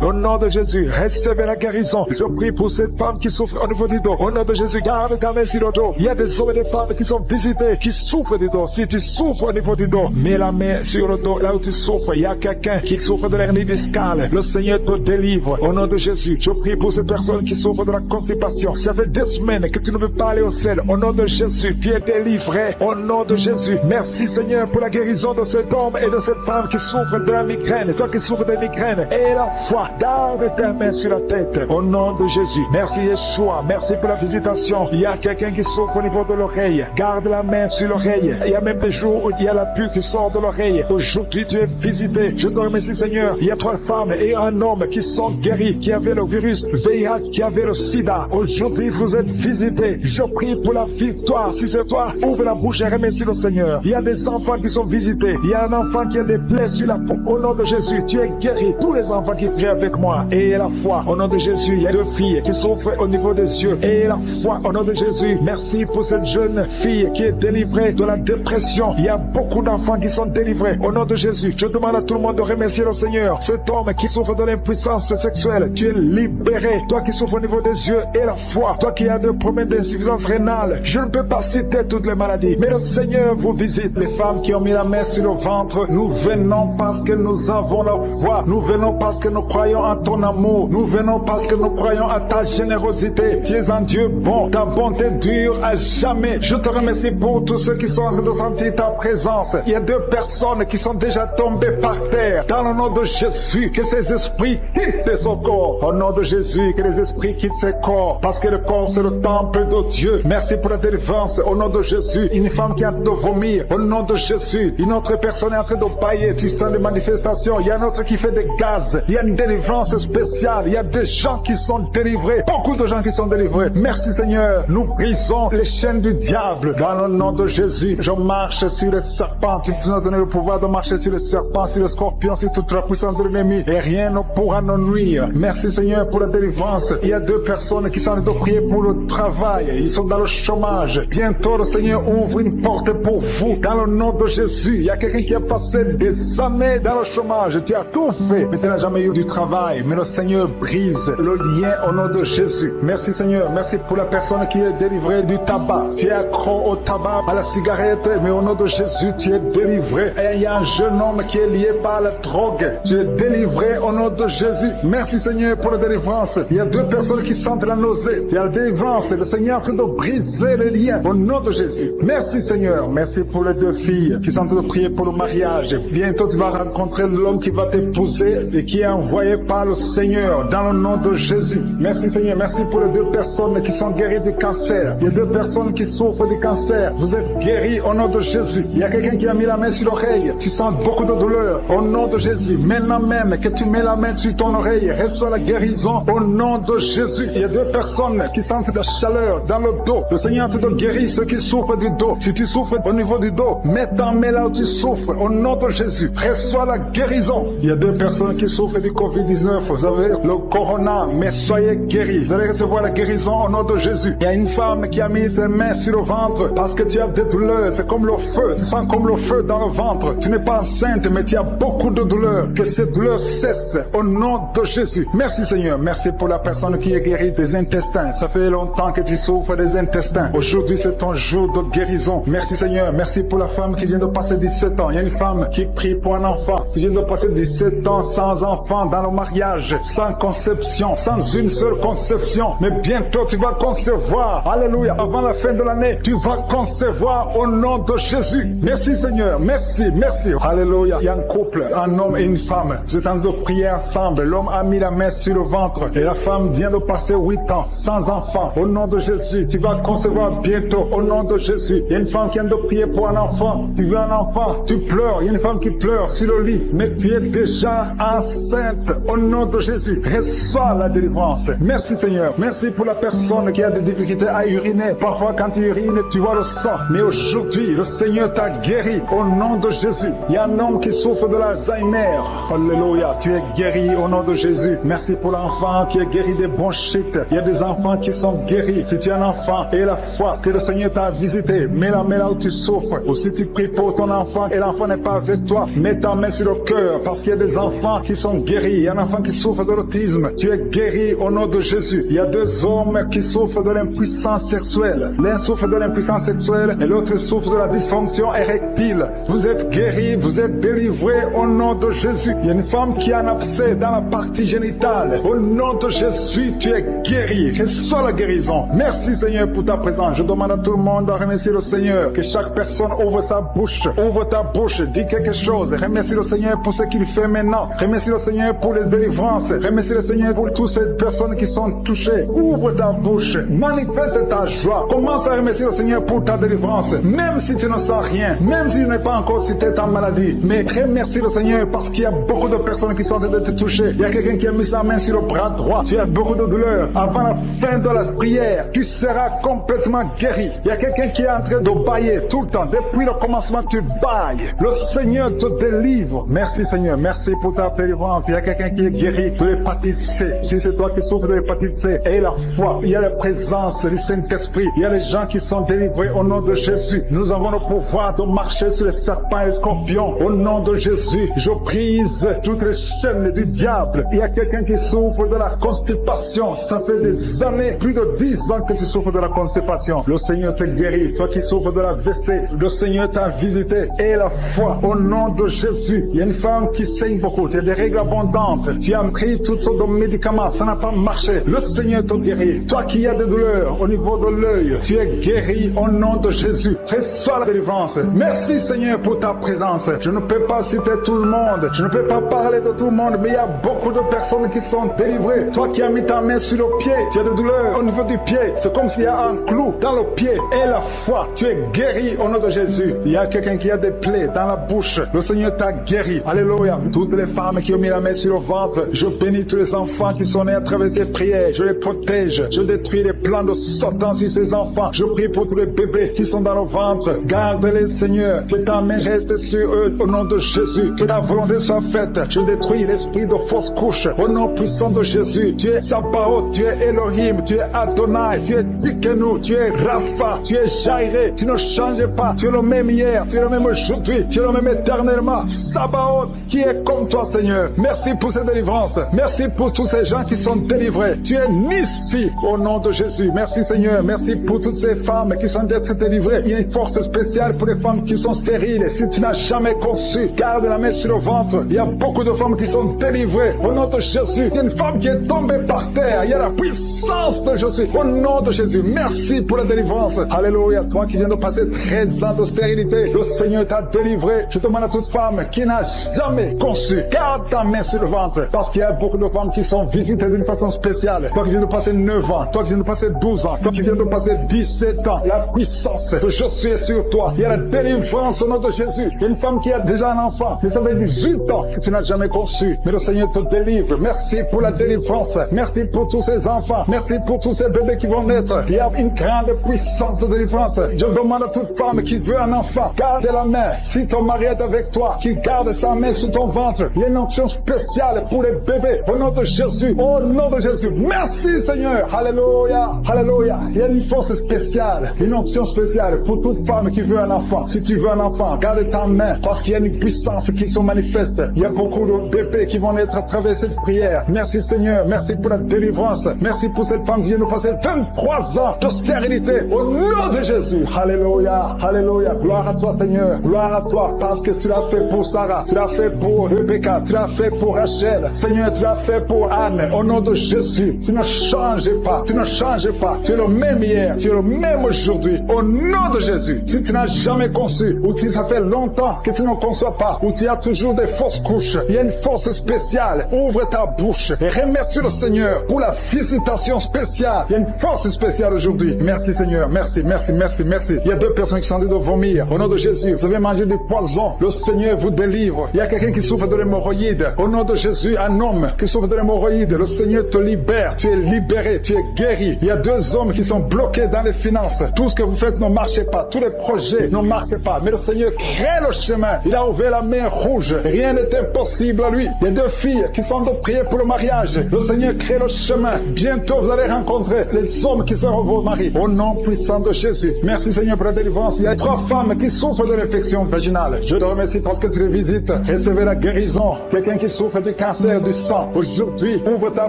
Au nom de Jésus, recevez la guérison. Je prie pour cette femme qui souffre au niveau du dos. Au nom de Jésus, garde ta main sur le dos. Il y a des hommes et des femmes qui sont visités, qui souffrent du dos. Si tu souffres au niveau du dos, dos. Mets la main sur le dos, là où tu souffres. Il y a quelqu'un qui souffre de l'hernie discale. Le Seigneur te délivre. Au nom de Jésus, je prie pour ces personnes qui souffrent de la constipation. Ça fait 2 semaines que tu ne peux pas aller au ciel. Au nom de Jésus, tu es délivré. Au nom de Jésus, merci Seigneur pour la guérison de cet homme et de cette femme qui souffrent de la migraine. Toi qui souffres de la migraine, et la foi, garde ta main sur la tête. Au nom de Jésus, merci Yeshua, merci pour la visitation. Il y a quelqu'un qui souffre au niveau de l'oreille. Garde la main sur l'oreille. Il y a même des jours où il y a la pus qui sort de l'oreille. Aujourd'hui, tu es visité. Je te remercie Seigneur. Il y a 3 femmes et un homme qui sont guéris, qui avaient le virus VIH, qui avaient le sida. Aujourd'hui, vous êtes visités. Je prie pour la victoire. Si c'est toi, ouvre la bouche et remercie le Seigneur. Il y a des enfants qui sont visités. Il y a un enfant qui a des plaies sur la peau. Au nom de Jésus, tu es guéri. Tous les enfants qui prient avec moi. Et la foi. Au nom de Jésus, il y a 2 filles qui souffrent au niveau des yeux. Et la foi. Au nom de Jésus, merci pour cette jeune fille qui est délivrée de la dépression. Il y a beaucoup d'enfants qui sont délivrés. Au nom de Jésus, je demande à tout le monde de remercier le Seigneur. Cet homme qui souffre de l'impuissance sexuelle, tu es libéré. Toi qui souffres au niveau des yeux et la foi. Toi qui as des problèmes d'insuffisance rénale. Je ne peux pas citer toutes les maladies, mais le Seigneur vous visite. Les femmes qui ont mis la main sur le ventre, nous venons parce que nous avons la foi. Nous venons parce que nous croyons en ton amour. Nous venons parce que nous croyons à ta générosité. Tu es un Dieu bon. Ta bonté dure à jamais. Je te remercie pour tous ceux qui sont en train de sentir ta présence. Il y a 2 personnes qui sont déjà tombées par terre. Dans le nom de Jésus, que ces esprits quittent son corps. Au nom de Jésus, que les esprits quittent ses corps. Parce que le corps, c'est le temple de Dieu. Merci pour la délivrance. Au nom de Jésus, une femme qui est en train de vomir. Au nom de Jésus, une autre personne est en train de bailler. Tu sens des manifestations. Il y a un autre qui fait des gaz. Il y a une délivrance spéciale. Il y a des gens qui sont délivrés. Beaucoup de gens qui sont délivrés. Merci Seigneur. Nous brisons les chaînes du diable. Dans le nom de Jésus, je marche sur les serpents. Tu nous as donné le pouvoir de marcher sur les serpents, sur les scorpions, sur toute la puissance de l'ennemi. Et rien ne pourra nous nuire. Merci Seigneur pour la délivrance. Il y a 2 personnes qui sont en train de prier pour le travail. Ils sont dans le chômage. Bientôt le Seigneur ouvre une porte pour vous. Dans le nom de Jésus, il y a quelqu'un qui a passé des années dans le chômage. Tu as tout fait, mais tu n'as jamais eu du travail. Mais le Seigneur brise le lien au nom de Jésus. Merci Seigneur. Merci pour la personne qui est délivrée du tabac. Tu es accro au tabac, à la cigarette, mais au nom de Jésus, tu es délivré. Et il y a un jeune homme qui est lié par la drogue. Tu es délivré au nom de Jésus. Merci Seigneur pour la délivrance. Il y a 2 personnes qui sentent la nausée. Il y a la délivrance. Le Seigneur est en train de briser les liens au nom de Jésus. Merci Seigneur. Merci pour les 2 filles qui sont en train de prier pour le mariage. Bientôt tu vas rencontrer l'homme qui va t'épouser et qui est envoyé par le Seigneur dans le nom de Jésus. Merci Seigneur. Merci pour les 2 personnes qui sont guéries du cancer. Il y a 2 personnes qui souffrent du cancer. Vous êtes guéris au nom de Jésus. Il y a quelqu'un qui a mis la main sur l'oreille. Tu sens beaucoup de douleur au nom de Jésus. Maintenant même que tu mets la main sur ton oreille, reçois la guérison au nom de Jésus. Il y a 2 personnes qui sentent de la chaleur dans le dos. Le Seigneur te guérit ceux qui souffrent du dos. Si tu souffres au niveau du dos, mets ta main là où tu souffres au nom de Jésus. Reçois la guérison. Il y a 2 personnes qui souffrent du Covid-19. Vous avez le corona, mais soyez guéris. Vous allez recevoir la guérison au nom de Jésus. Il y a une femme qui a mis ses mains sur le ventre parce que tu as des douleurs. C'est comme le feu. Tu sens comme le feu dans le ventre. Tu n'es pas enceinte, mais tu as beaucoup de douleurs. Que ces douleurs cessent au nom de Jésus. Merci Seigneur. Merci pour la personne qui est guérie des intestins. Ça fait longtemps que tu souffres des intestins. Aujourd'hui, c'est ton jour de guérison. Merci Seigneur. Merci pour la femme qui vient de passer 17 ans. Il y a une femme qui prie pour un enfant. Tu viens de passer 17 ans sans enfant dans le mariage, sans conception, sans une seule conception. Mais bientôt, tu vas concevoir. Alléluia. Avant la fin de l'année, tu vas concevoir au nom de Jésus. Merci Seigneur. Merci, merci. Alléluia. Il y a un couple, un homme et une femme. Vous êtes en train de prier ensemble. L'homme a mis la main sur le ventre et la femme vient de passer 8 ans sans enfant. Au nom de Jésus, tu vas concevoir bientôt au nom de Jésus. Il y a une femme qui vient de prier pour un enfant. Tu veux un enfant, tu pleures. Il y a une femme qui pleure sur le lit, mais tu es déjà enceinte au nom de Jésus. Reçois la délivrance. Merci Seigneur. Merci pour la personne qui a des difficultés à uriner. Parfois quand tu urines, tu vois le sang. Mais aujourd'hui, le Seigneur t'a guéri au nom de Jésus. Il y a un homme qui souffre de l'Alzheimer. Alléluia. Tu es guéri au nom de Jésus. Merci pour l'enfant qui est guéri des bronchites. Il y a des enfants qui sont guéris. Si tu es un enfant et la foi que le Seigneur t'a visité, mets la main là où tu souffres. Ou si tu pries pour ton enfant et l'enfant n'est pas avec toi, mets ta main sur le cœur parce qu'il y a des enfants qui sont guéris. Il y a un enfant qui souffre de l'autisme. Tu es guéri au nom de Jésus. Il y a 2 hommes qui souffrent de l'impuissance sexuelle. L'un souffre de l'impuissance sexuelle et l'autre souffre de la dysfonction érectile. fertile. Vous êtes guéri, vous êtes délivré au nom de Jésus. Il y a une femme qui a un abcès dans la partie génitale. Au nom de Jésus, tu es guéri. Reçois la guérison. Merci Seigneur pour ta présence. Je demande à tout le monde de remercier le Seigneur. Que chaque personne ouvre sa bouche. Ouvre ta bouche, dis quelque chose. Remercie le Seigneur pour ce qu'il fait maintenant. Remercie le Seigneur pour les délivrances. Remercie le Seigneur pour toutes ces personnes qui sont touchées. Ouvre ta bouche. Manifeste ta joie. Commence à remercier le Seigneur pour ta délivrance. Même si tu ne sens rien. Même si tu n'es pas encore cité ta maladie. Mais remercie le Seigneur parce qu'il y a beaucoup de personnes qui sont en train de te toucher. Il y a quelqu'un qui a mis sa main sur le bras droit. Tu as beaucoup de douleur. Avant la fin de la prière, tu seras complètement guéri. Il y a quelqu'un qui est en train de bailler tout le temps. Depuis le commencement, tu bailles. Le Seigneur te délivre. Merci Seigneur. Merci pour ta délivrance. Il y a quelqu'un qui est guéri de l'hépatite C. Si c'est toi qui souffres de l'hépatite C, et la foi, il y a la présence du Saint-Esprit. Il y a les gens qui sont délivrés au nom de Jésus. Nous avons le pouvoir de marcher sur les serpents et les scorpions. Au nom de Jésus, je brise toutes les chaînes du diable. Il y a quelqu'un qui souffre de la constipation. Ça fait des années, plus de 10 ans que tu souffres de la constipation. Le Seigneur te guérit. Toi qui souffres de la WC, le Seigneur t'a visité. Et la foi, au nom de Jésus. Il y a une femme qui saigne beaucoup. Tu as des règles abondantes. Tu as pris toutes sortes de médicaments. Ça n'a pas marché. Le Seigneur te guérit. Toi qui as des douleurs au niveau de l'œil, tu es guéri au nom de Jésus. Reçois la délivrance. Merci Seigneur pour ta présence. Je ne peux pas citer tout le monde. Je ne peux pas parler de tout le monde, mais il y a beaucoup de personnes qui sont délivrées. Toi qui as mis ta main sur le pied, tu as des douleurs au niveau du pied. C'est comme s'il y a un clou dans le pied. Et la foi, tu es guéri au nom de Jésus. Il y a quelqu'un qui a des plaies dans la bouche. Le Seigneur t'a guéri. Alléluia. Toutes les femmes qui ont mis la main sur le ventre, je bénis tous les enfants qui sont nés à travers ces prières. Je les protège. Je détruis les plans de Satan sur ces enfants. Je prie pour tous les bébés qui sont dans le ventre. Garde-les, Seigneur. Que ta main reste sur eux au nom de Jésus. Que ta volonté soit faite. Je détruis l'esprit de fausse couche au nom puissant de Jésus. Tu es Sabaoth, tu es Elohim, tu es Adonai, tu es Tikenu, tu es Rapha, tu es Jairé. Tu ne changes pas. Tu es le même hier, tu es le même aujourd'hui, tu es le même éternellement. Sabaoth, qui est comme toi, Seigneur. Merci pour cette délivrance. Merci pour tous ces gens qui sont délivrés. Tu es Nissi au nom de Jésus. Merci, Seigneur. Merci pour toutes ces femmes qui sont d'être délivrées. Il y a une force spéciale pour les femmes qui sont stériles. Si tu n'as jamais conçu, garde la main sur le ventre. Il y a beaucoup de femmes qui sont délivrées au nom de Jésus. Il y a une femme qui est tombée par terre. Il y a la puissance de Jésus au nom de Jésus. Merci pour la délivrance. Alléluia. Toi qui viens de passer 13 ans de stérilité, le Seigneur t'a délivré. Je demande à toute femme qui n'a jamais conçu, garde ta main sur le ventre. Parce qu'il y a beaucoup de femmes qui sont visitées d'une façon spéciale. Toi qui viens de passer 9 ans, toi qui viens de passer 12 ans, toi qui viens de passer 17 ans, la puissance de Jésus est sur toi. Il y a la délivrance au nom de Jésus. Il y a une femme qui a déjà un enfant, mais ça fait 18 ans que tu n'as jamais conçu. Mais le Seigneur te délivre. Merci pour la délivrance. Merci pour tous ces enfants. Merci pour tous ces bébés qui vont naître. Il y a une grande puissance de délivrance. Je demande à toute femme qui veut un enfant, garde la main. Si ton mari est avec toi, qu'il garde sa main sur ton ventre. Il y a une onction spéciale pour les bébés. Au nom de Jésus. Au nom de Jésus. Merci Seigneur. Alléluia. Alléluia. Il y a une force spéciale. Une onction spéciale pour toute femme qui veut un enfant. Si tu veux un enfant, garde ta main. Parce qu'il y a une puissance qui se manifeste. Il y a beaucoup de bébés qui vont naître à travers cette prière. Merci Seigneur. Merci pour la délivrance. Merci pour cette femme qui vient de passer 23 ans de stérilité. Au nom de Jésus. Alléluia. Alléluia. Gloire à toi Seigneur. Gloire à toi parce que tu l'as fait pour Sarah. Tu l'as fait pour Rebecca. Tu l'as fait pour Rachel. Seigneur, tu l'as fait pour Anne. Au nom de Jésus. Tu ne changes pas. Tu ne changes pas. Tu es le même hier. Tu es le même aujourd'hui. Au nom de Jésus. Si tu n'as jamais conçu ou si ça fait longtemps que tu ne conçois pas ou tu as toujours des fausses couches, il y a une force spéciale. Ouvre ta bouche et remercie le Seigneur pour la visitation spéciale. Il y a une force spéciale aujourd'hui. Merci Seigneur. Merci, merci, merci, merci. Il y a 2 personnes qui sont en train de vomir. Au nom de Jésus, vous avez mangé du poison. Le Seigneur vous délivre. Il y a quelqu'un qui souffre de l'hémorroïde. Au nom de Jésus, un homme qui souffre de l'hémorroïde. Le Seigneur te libère. Tu es libéré. Tu es guéri. Il y a 2 hommes qui sont bloqués dans les finances. Tout ce que vous faites ne marche pas. Tous les projets ne marchent pas. Mais le Seigneur crée le chemin. Il a ouvert la main rouge. Rien n'est impossible à lui. Il y a 2 filles qui sont de prier pour le mariage. Le Seigneur crée le chemin. Bientôt, vous allez rencontrer les hommes qui seront vos maris. Au nom puissant de Jésus. Merci Seigneur pour la délivrance. Il y a 3 femmes qui souffrent de l'infection vaginale. Je te remercie parce que tu les visites. Recevez la guérison. Quelqu'un qui souffre du cancer du sang. Aujourd'hui, ouvre ta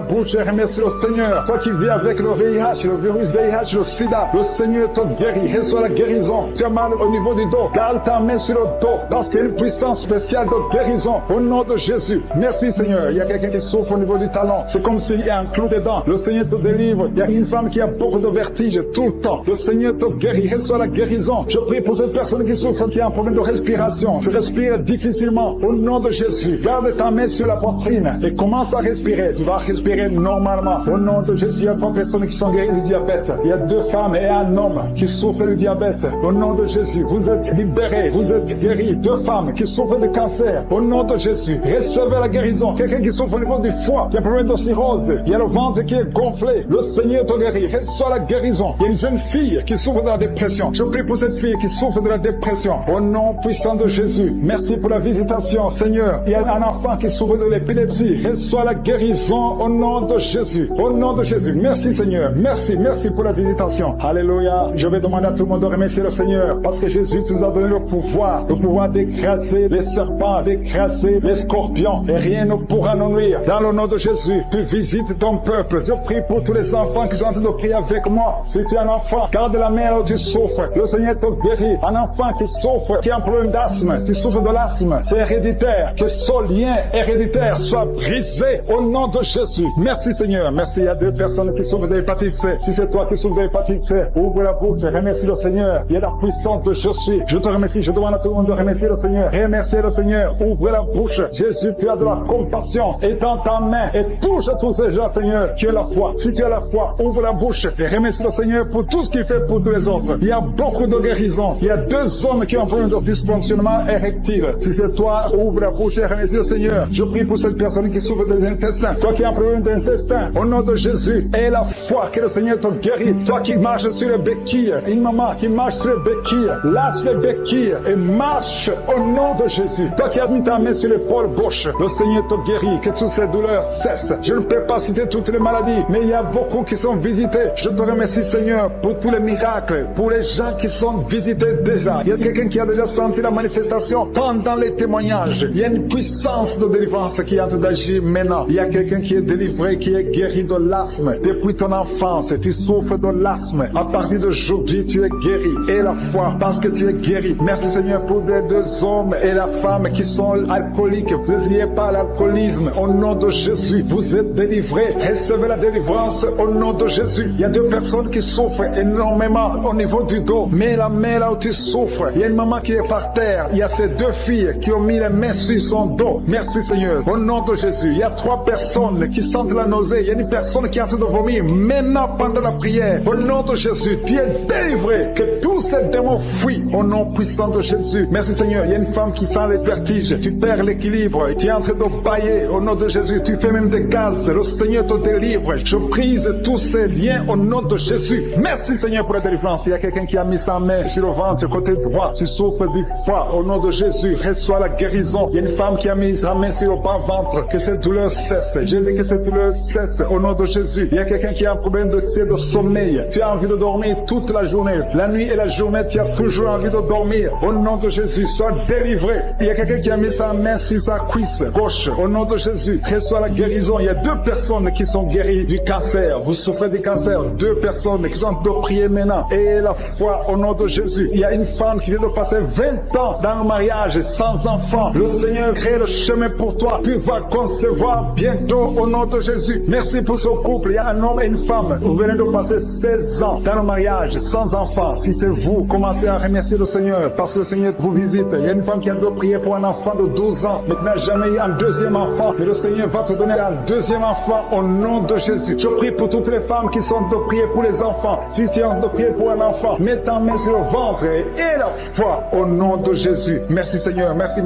bouche et remercie le Seigneur. Toi qui vis avec le VIH, le virus VIH, le sida, le Seigneur te guérit. Reçois la guérison. Tu as mal au niveau du dos. Garde ta main sur le dos, parce qu'il y a une puissance spéciale de guérison au nom de Jésus. Merci Seigneur. Il y a quelqu'un qui souffre au niveau du talon. C'est comme s'il y a un clou dedans. Le Seigneur te délivre. Il y a une femme qui a beaucoup de vertige tout le temps. Le Seigneur te guérit. Reçois la guérison. Je prie pour cette personne qui souffre, qui a un problème de respiration. Tu respires difficilement. Au nom de Jésus, garde ta main sur la poitrine et commence à respirer. Tu vas respirer normalement. Au nom de Jésus, il y a 3 personnes qui sont guéries du diabète. Il y a 2 femmes et un homme qui souffrent du diabète. Au nom de Jésus, vous êtes libérés. Vous êtes guéris. 2 femmes qui souffrent de cancer. Au nom de Jésus, recevez la guérison. Quelqu'un qui souffre au niveau du foie, qui a un problème de cirrhose. Il y a le ventre qui est gonflé. Le Seigneur te guérit. Reçois la guérison. Il y a une jeune fille qui souffre de la dépression. Je prie pour cette fille qui souffre de la dépression. Au nom puissant de Jésus, merci pour la visitation, Seigneur. Il y a un enfant qui souffre de l'épilepsie. Reçois la guérison au nom de Jésus. Au nom de Jésus. Merci, Seigneur. Merci pour la visitation. Alléluia. Je vais demander à tout le monde de remercier le Seigneur parce que Jésus nous a donné le pouvoir d'écraser les serpents, d'écraser les scorpions et rien ne pourra nous nuire. Dans le nom de Jésus, tu visites ton peuple. Je prie pour tous les enfants qui sont en train de prier avec moi. Si tu es un enfant, garde la main où tu souffres. Le Seigneur te guérit. Un enfant qui souffre, qui a un problème d'asthme, qui souffre de l'asthme, c'est héréditaire. Que ce lien héréditaire soit brisé au nom de Jésus. Merci Seigneur. Merci. Il y a 2 personnes qui souffrent de l'hépatite C. Si c'est toi qui souffres de l'hépatite C, ouvre la bouche. Remercie le Seigneur. Il y a la puissance de je suis. Je te remercie. Je demande à tout le monde de remercier le Seigneur. Remerciez le Seigneur. Ouvre la bouche. Jésus, tu as de la compassion. Et dans ta main. Et touche à tous ces gens, Seigneur, qui ont la foi. Si tu as la foi, ouvre la bouche. Et remercie le Seigneur pour tout ce qu'il fait pour tous les autres. Il y a beaucoup de guérisons. Il y a 2 hommes qui ont un problème de dysfonctionnement érectile. Si c'est toi, ouvre la bouche et remercie le Seigneur. Je prie pour cette personne qui souffre des intestins. Toi qui as un problème d'intestin, au nom de Jésus, aie la foi que le Seigneur te guérit. Toi qui marches sur les béquilles, une maman qui marche sur les béquilles, lâche les béquilles et marche au nom de Jésus. Toi qui as mis ta main sur l'épaule gauche, le Seigneur te guérit, que toutes ces douleurs cessent. Je ne peux pas citer toutes les maladies, mais il y a beaucoup qui sont visités. Je te remercie Seigneur pour tous les miracles, pour les gens qui sont visités déjà. Il y a quelqu'un qui a déjà senti la manifestation pendant les témoignages. Il y a une puissance de délivrance qui est en train d'agir maintenant. Il y a quelqu'un qui est délivré, qui est guéri de l'asthme. Depuis ton enfance, tu souffres de l'asthme. À partir d'aujourd'hui, tu es guéri. Et la foi, parce que tu es guéri. Merci Seigneur pour les 2 hommes et la femme qui sont alcooliques. Vous êtes liés par l'alcoolisme. Au nom de Jésus, vous êtes délivrés. Recevez la délivrance au nom de Jésus. Il y a 2 personnes qui souffrent énormément au niveau du dos. Mets la main là où tu souffres. Il y a une maman qui est par terre. Il y a ces 2 filles qui ont mis les mains sur son dos. Merci Seigneur. Au nom de Jésus. Il y a 3 personnes qui sentent la nausée. Il y a une personne qui est en train de vomir. Maintenant, pendant la prière, au nom de Jésus, tu es délivré. Que tous ces démons fuient au nom puissant de Jésus. Merci Seigneur. Il y a une femme qui sent les vertiges. Tu perds l'équilibre. Tu es en train de bailler au nom de Jésus. Tu fais même des gaz. Le Seigneur te délivre. Je brise tous ces liens au nom de Jésus. Merci Seigneur pour la délivrance. Il y a quelqu'un qui a mis sa main sur le ventre, côté droit. Tu souffres du foie. Au nom de Jésus, reçois la guérison. Il y a une femme qui a mis sa main sur le bas-ventre. Que cette douleur cesse. Je dis que cette douleur cesse au nom de Jésus. Il y a quelqu'un qui a un problème de sommeil. Tu as envie de dormir toute la journée. La nuit et la journée, tu as toujours envie de dormir. Au nom de Jésus, sois délivré. Il y a quelqu'un qui a mis sa main sur sa cuisse gauche. Au nom de Jésus, reçois la guérison. Il y a 2 personnes qui sont guéries du cancer. Vous souffrez du cancer. 2 personnes qui sont en train de prier maintenant. Et la foi au nom de Jésus. Il y a une femme qui vient de passer 20 ans dans le mariage sans enfant. Le Seigneur crée le chemin pour toi. Tu vas concevoir bientôt au nom de Jésus. Merci pour ce couple. Il y a un homme et une femme. Vous venez de passer 16 ans dans le mariage sans enfant. Si c'est vous, commencez à remercier le Seigneur parce que le Seigneur vous visite. Il y a une femme qui a de prier pour un enfant de 12 ans mais qui n'a jamais eu un 2e enfant. Mais le Seigneur va te donner un 2e enfant au nom de Jésus. Je prie pour toutes les femmes qui sont de prier pour les enfants. Si tu es en train de prier pour un enfant, mets ta main sur le ventre et la foi au nom de Jésus. Merci Seigneur. Merci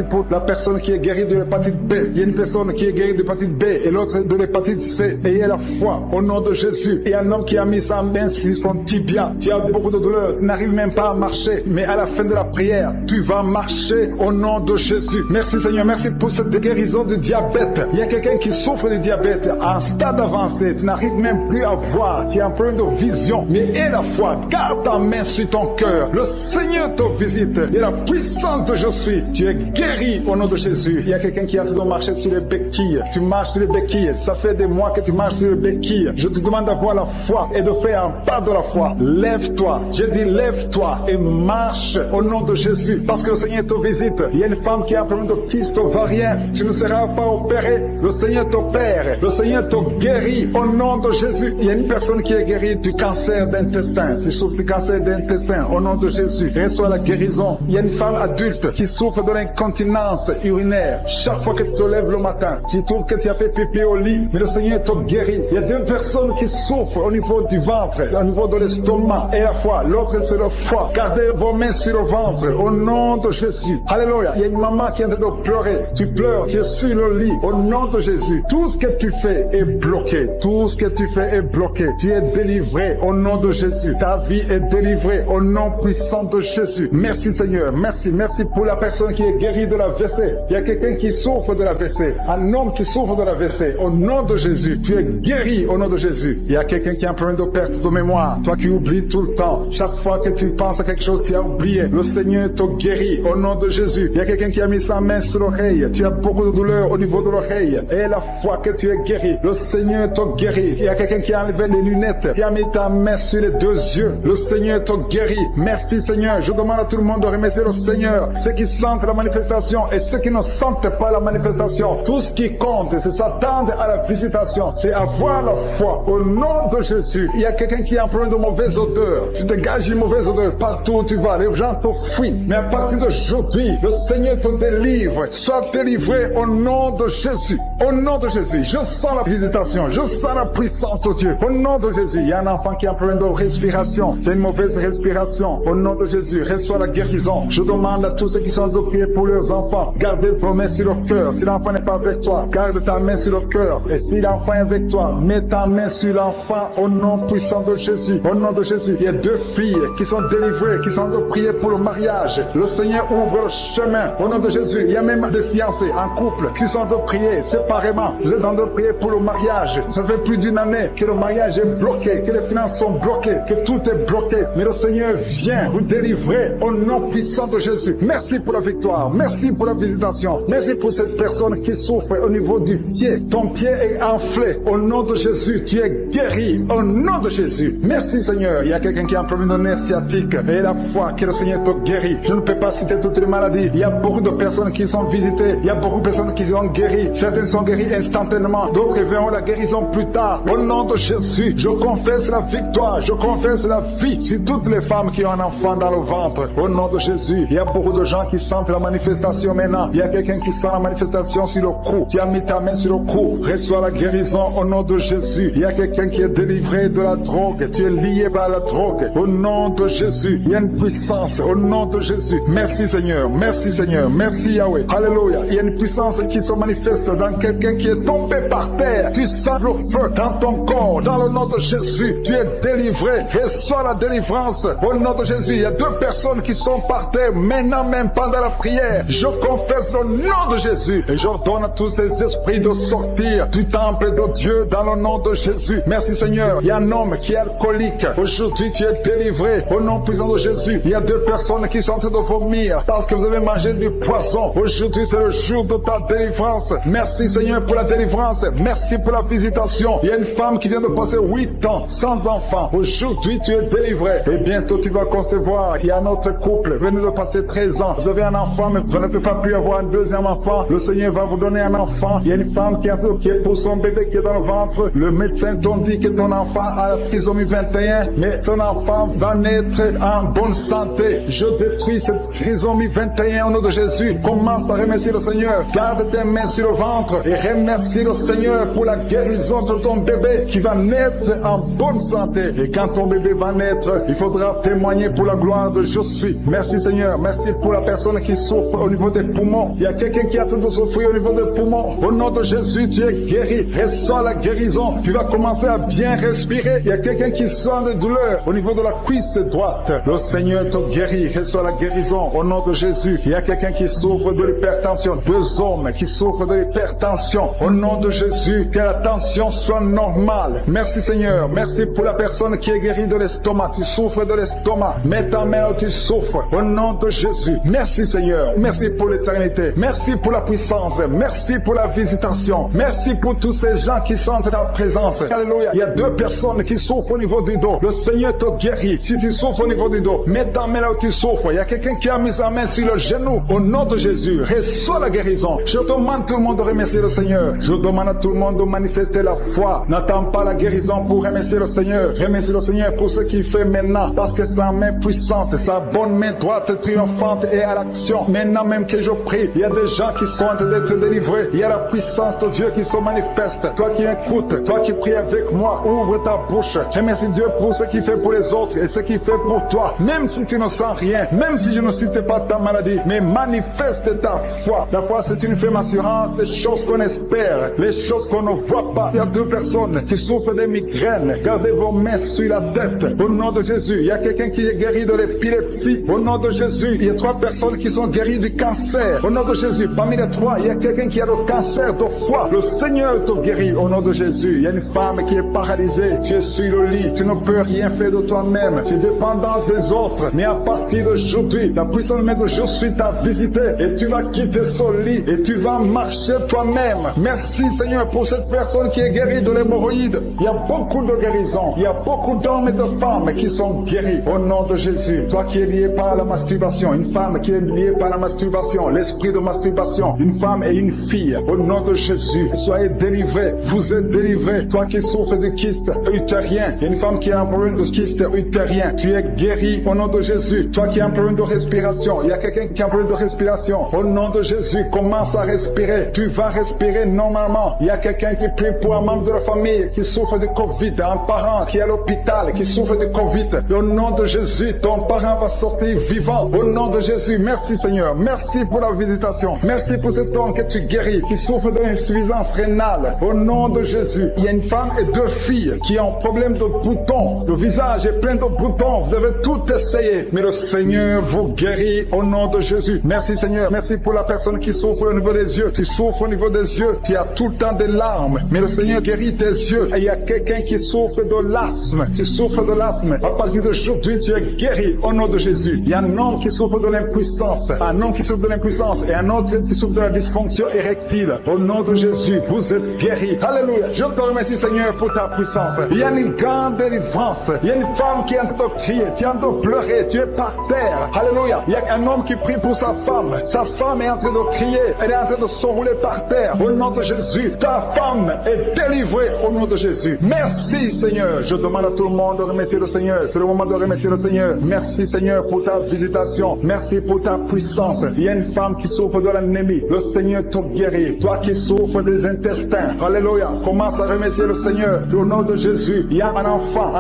pour la personne qui est guérie de l'hépatite B. Il y a une personne qui est guérie de l'hépatite B et l'autre de l'hépatite C. Ayez la foi au nom de Jésus. Il y a un homme qui a mis sa main sur son tibia. Tu as beaucoup de douleur, tu n'arrives même pas à marcher. Mais à la fin de la prière, tu vas marcher au nom de Jésus. Merci Seigneur. Merci pour cette guérison du diabète. Il y a quelqu'un qui souffre du diabète à un stade avancé. Tu n'arrives même plus à voir. Tu as un problème de vision. Mais aie la foi. Garde ta main sur ton cœur. Le Seigneur te visite. Il y a la puissance de je suis. Tu es guéri au nom de Jésus. Il y a quelqu'un qui a fait de marcher sur les béquilles. Tu marches sur les béquilles. Ça fait des mois que tu marches sur les béquilles. Je te demande d'avoir la foi et de faire un pas de la foi. Lève-toi. Je dis lève-toi et marche marche au nom de Jésus. Parce que le Seigneur te visite. Il y a une femme qui a un problème de kyste ovarien. Tu ne seras pas opéré. Le Seigneur t'opère. Le Seigneur te guérit au nom de Jésus. Il y a une personne qui est guérie du cancer d'intestin. Tu souffres du cancer d'intestin au nom de Jésus. Reçois la guérison. Il y a une femme adulte qui souffre de l'incontinence urinaire. Chaque fois que tu te lèves le matin, tu trouves que tu as fait pipi au lit, mais le Seigneur te guérit. Il y a deux personnes qui souffrent au niveau du ventre, au niveau de l'estomac et la foi. L'autre c'est le foie. Gardez vos mains sur le ventre au nom de Jésus. Alléluia. Il y a une maman qui est en train de pleurer. Tu pleures, tu es sur le lit au nom de Jésus. Tout ce que tu fais est bloqué. Tout ce que tu fais est bloqué. Tu es délivré au nom de Jésus. Ta vie est délivrée au nom puissant de Jésus. Merci Seigneur. Merci. Merci pour la personne qui est guérie de la WC. Il y a quelqu'un qui souffre de la WC. Un homme qui souffre de la WC. Au nom de Jésus. Tu es guéri au nom de Jésus. Il y a quelqu'un qui a un problème de perte de mémoire. Toi qui oublies tout le temps. Chaque fois que tu penses à quelque chose, tu as oublié. Le Seigneur te guérit au nom de Jésus. Il y a quelqu'un qui a mis sa main sur l'oreille. Tu as beaucoup de douleur au niveau de l'oreille. Et la fois que tu es guéri, le Seigneur te guérit. Il y a quelqu'un qui a enlevé les lunettes. Qui a mis ta main sur les deux yeux. Le Seigneur te guérit. Merci Seigneur. Je demande à tout le monde de remercier le Seigneur. Ceux qui sentent la manifestation et ceux qui ne sentent pas la manifestation. Tout ce qui compte, c'est s'attendre à la visitation. C'est avoir la foi au nom de Jésus. Il y a quelqu'un qui a un problème de mauvaise odeur. Tu dégages une mauvaise odeur partout où tu vas. Les gens te fuient. Mais à partir d'aujourd'hui, le Seigneur te délivre. Sois délivré au nom de Jésus. Au nom de Jésus. Je sens la visitation. Je sens la puissance de Dieu. Au nom de Jésus. Il y a un enfant qui a un problème de respiration. C'est une mauvaise respiration. Au nom de Jésus. Reçois la guérison. Je demande à tous ceux qui sont de prier pour leurs enfants. Gardez vos mains sur le cœur. Si l'enfant n'est pas avec toi, garde ta main sur le cœur. Et si l'enfant est avec toi, mets ta main sur l'enfant au nom puissant de Jésus. Au nom de Jésus. Il y a deux filles qui sont délivrées, qui sont de prier pour le mariage. Le Seigneur ouvre le chemin. Au nom de Jésus. Il y a même des fiancés en couple qui sont de prier séparément. Vous êtes en train de prier pour le mariage. Ça fait plus d'une année que le mariage est bloqué, que les finances sont bloquées, que tout est bloqué. Mais le Seigneur vient vous délivrer au nom puissant de Jésus. Merci pour la victoire. Merci pour la visitation. Merci pour cette personne qui souffre au niveau du pied. Ton pied est enflé. Au nom de Jésus, tu es guéri. Au nom de Jésus. Merci Seigneur. Il y a quelqu'un qui a un problème de nerf sciatique. Et la foi que le Seigneur te guérit. Je ne peux pas citer toutes les maladies. Il y a beaucoup de personnes qui sont visitées. Il y a beaucoup de personnes qui sont guéries. Certaines sont guéries instantanément. D'autres verront la guérison plus tard. Au nom de Jésus, je confesse la victoire. Je confesse la vie sur toutes les femmes qui ont un enfant dans le ventre. Au nom de Jésus, il y a beaucoup de gens qui sentent la manifestation maintenant. Il y a quelqu'un qui sent la manifestation sur le cou. Tu as mis ta main sur le cou. Reçois la guérison au nom de Jésus. Il y a quelqu'un qui est délivré de la drogue. Tu es lié par la drogue. Au nom de Jésus, il y a une puissance. Au nom de Jésus. Merci Seigneur. Merci Seigneur. Merci Yahweh. Alléluia. Il y a une puissance qui se manifeste dans quelqu'un qui est tombé par terre. Tu sens le feu dans ton corps. Dans le nom de Jésus, tu es délivré. Reçois la délivrance. Au nom de Jésus, il y a deux personnes qui sont par terre maintenant même pendant la prière. Je confesse le nom de Jésus et j'ordonne à tous ces esprits de sortir du temple de Dieu dans le nom de Jésus. Merci Seigneur. Il y a un homme qui est alcoolique. Aujourd'hui, tu es délivré. Au nom puissant de Jésus, il y a deux personnes qui sont en train de vomir parce que vous avez mangé du poison. Aujourd'hui, c'est le jour de ta délivrance. Merci Seigneur pour la délivrance. Merci pour la visitation. Il y a une femme qui vient de passer 8 ans sans enfant. Aujourd'hui, tu es délivré. Et bientôt, tu vas concevoir. Il y a un autre couple. Venez de passer 13 ans. Vous avez un enfant, mais vous ne pouvez pas plus avoir un deuxième enfant. Le Seigneur va vous donner un enfant. Il y a une femme qui est pour son bébé qui est dans le ventre. Le médecin t'a dit que ton enfant a la trisomie 21, mais ton enfant va naître en bonne santé. Je détruis cette trisomie 21 au nom de Jésus. Commence à remercier le Seigneur. Garde tes mains sur le ventre et remercie le Seigneur pour la guérison de ton bébé qui va naître en bonne santé. Et quand ton bébé va naître, il faudra témoigner pour la gloire de je suis. Merci Seigneur. Merci pour la personne qui souffre au niveau des poumons. Il y a quelqu'un qui a tout de souffrir au niveau des poumons. Au nom de Jésus, tu es guéri. Reçois la guérison. Tu vas commencer à bien respirer. Il y a quelqu'un qui sent des douleurs au niveau de la cuisse droite. Le Seigneur te guérit. Reçois la guérison au nom de Jésus. Il y a quelqu'un qui souffre de l'hypertension. 2 hommes qui souffrent de l'hypertension. Au nom de Jésus, que la tension soit normale. Merci Seigneur. Merci pour la personne qui est guérie de l'estomac. Tu souffres de l'estomac. Mets ta main où tu souffres. Au nom de Jésus. Merci Seigneur. Merci pour l'éternité. Merci pour la puissance. Merci pour la visitation. Merci pour tous ces gens qui sentent ta présence. Alléluia. Il y a 2 personnes qui souffrent au niveau du dos. Le Seigneur te guérit. Si tu souffres au niveau du dos, mets ta ta main là où tu souffres. Il y a quelqu'un qui a mis sa main sur le genou. Au nom de Jésus, reçois la guérison. Je demande à tout le monde de remercier le Seigneur. Je demande à tout le monde de manifester la foi. N'attends pas la guérison pour remercier le Seigneur. Remercie le Seigneur pour ce qu'il fait maintenant. Parce que sa main puissante, sa bonne main droite triomphante est à l'action. Maintenant même que je prie, il y a des gens qui sont en train d'être délivrés. Il y a la puissance de Dieu qui se manifeste. Toi qui écoutes, toi qui pries avec moi, ouvre ta bouche. Remercie Dieu pour ce qu'il fait pour les autres et ce qu'il fait pour toi. Même si tu ne sens rien, même si je ne cite pas ta maladie, mais manifeste ta foi. La foi, c'est une ferme assurance des choses qu'on espère, les choses qu'on ne voit pas. Il y a 2 personnes qui souffrent de migraines. Gardez vos mains sur la tête. Au nom de Jésus, il y a quelqu'un qui est guéri de l'épilepsie. Au nom de Jésus, il y a 3 personnes qui sont guéries du cancer. Au nom de Jésus, parmi les 3, il y a quelqu'un qui a le cancer de foie. Le Seigneur te guérit au nom de Jésus. Il y a une femme qui est paralysée. Tu es sur le lit. Tu ne peux rien faire de toi-même. Tu es dépendante des autres. Mais à partir d'aujourd'hui, la puissance de Dieu suit t'a visité et tu vas quitter ce lit et tu vas marcher toi-même. Merci Seigneur pour cette personne qui est guérie de l'hémorroïde. Il y a beaucoup de guérisons. Il y a beaucoup d'hommes et de femmes qui sont guéris au nom de Jésus. Toi qui es lié par la masturbation, une femme qui est liée par la masturbation, l'esprit de masturbation, une femme et une fille, au nom de Jésus, soyez délivrés. Vous êtes délivrés. Toi qui souffres de kyste utérien, il y a une femme qui a un problème de kyste utérien, tu es guéri au nom de Jésus. Toi qui as un problème de respiration, il y a quelqu'un qui a un problème de respiration, au nom de Jésus, commence à respirer. Tu vas respirer normalement. Il y a quelqu'un qui prie pour un membre de la famille qui souffre de Covid, un parent qui est à l'hôpital, qui souffre de Covid. Au nom de Jésus, ton parent va sortir vivant. Au nom de Jésus, merci Seigneur. Merci pour la visitation. Merci pour cet homme que tu guéris, qui souffre de l'insuffisance rénale. Au nom de Jésus, il y a une femme et 2 filles qui ont un problème de boutons. Le visage est plein de boutons. Vous avez tout essayé, mais le Seigneur vous guérit au nom de Jésus. Merci Seigneur. Merci pour la personne qui souffre au niveau des yeux. Tu souffres au niveau des yeux. Tu as tout le temps des larmes, mais le Seigneur guérit tes yeux. Et il y a quelqu'un qui souffre de l'asthme. Tu souffres de l'asthme. À partir d'aujourd'hui, tu es guéri au nom de Jésus. Il y a un homme qui souffre de l'impuissance. Un homme qui souffre de l'impuissance et un autre qui souffre de la dysfonction érectile. Au nom de Jésus, vous êtes guéris. Alléluia. Je te remercie Seigneur pour ta puissance. Il y a une grande délivrance. Il y a une femme qui est en train de crier, qui est en train de pleurer. Tu es par terre. Alléluia. Il y a un homme qui prie pour sa femme. Sa femme est en train de crier. Elle est en train de se rouler par terre. Au nom de Jésus, ta femme est délivrée au nom de Jésus. Merci Seigneur. Je demande à tout le monde de remercier le Seigneur. C'est le moment de remercier le Seigneur. Merci Seigneur pour ta visitation. Merci pour ta puissance. Il y a une femme qui souffre de l'anémie. Le Seigneur te guérit. Toi qui souffres des intestins. Alléluia. Commence à remercier le Seigneur. Au nom de Jésus, il y a un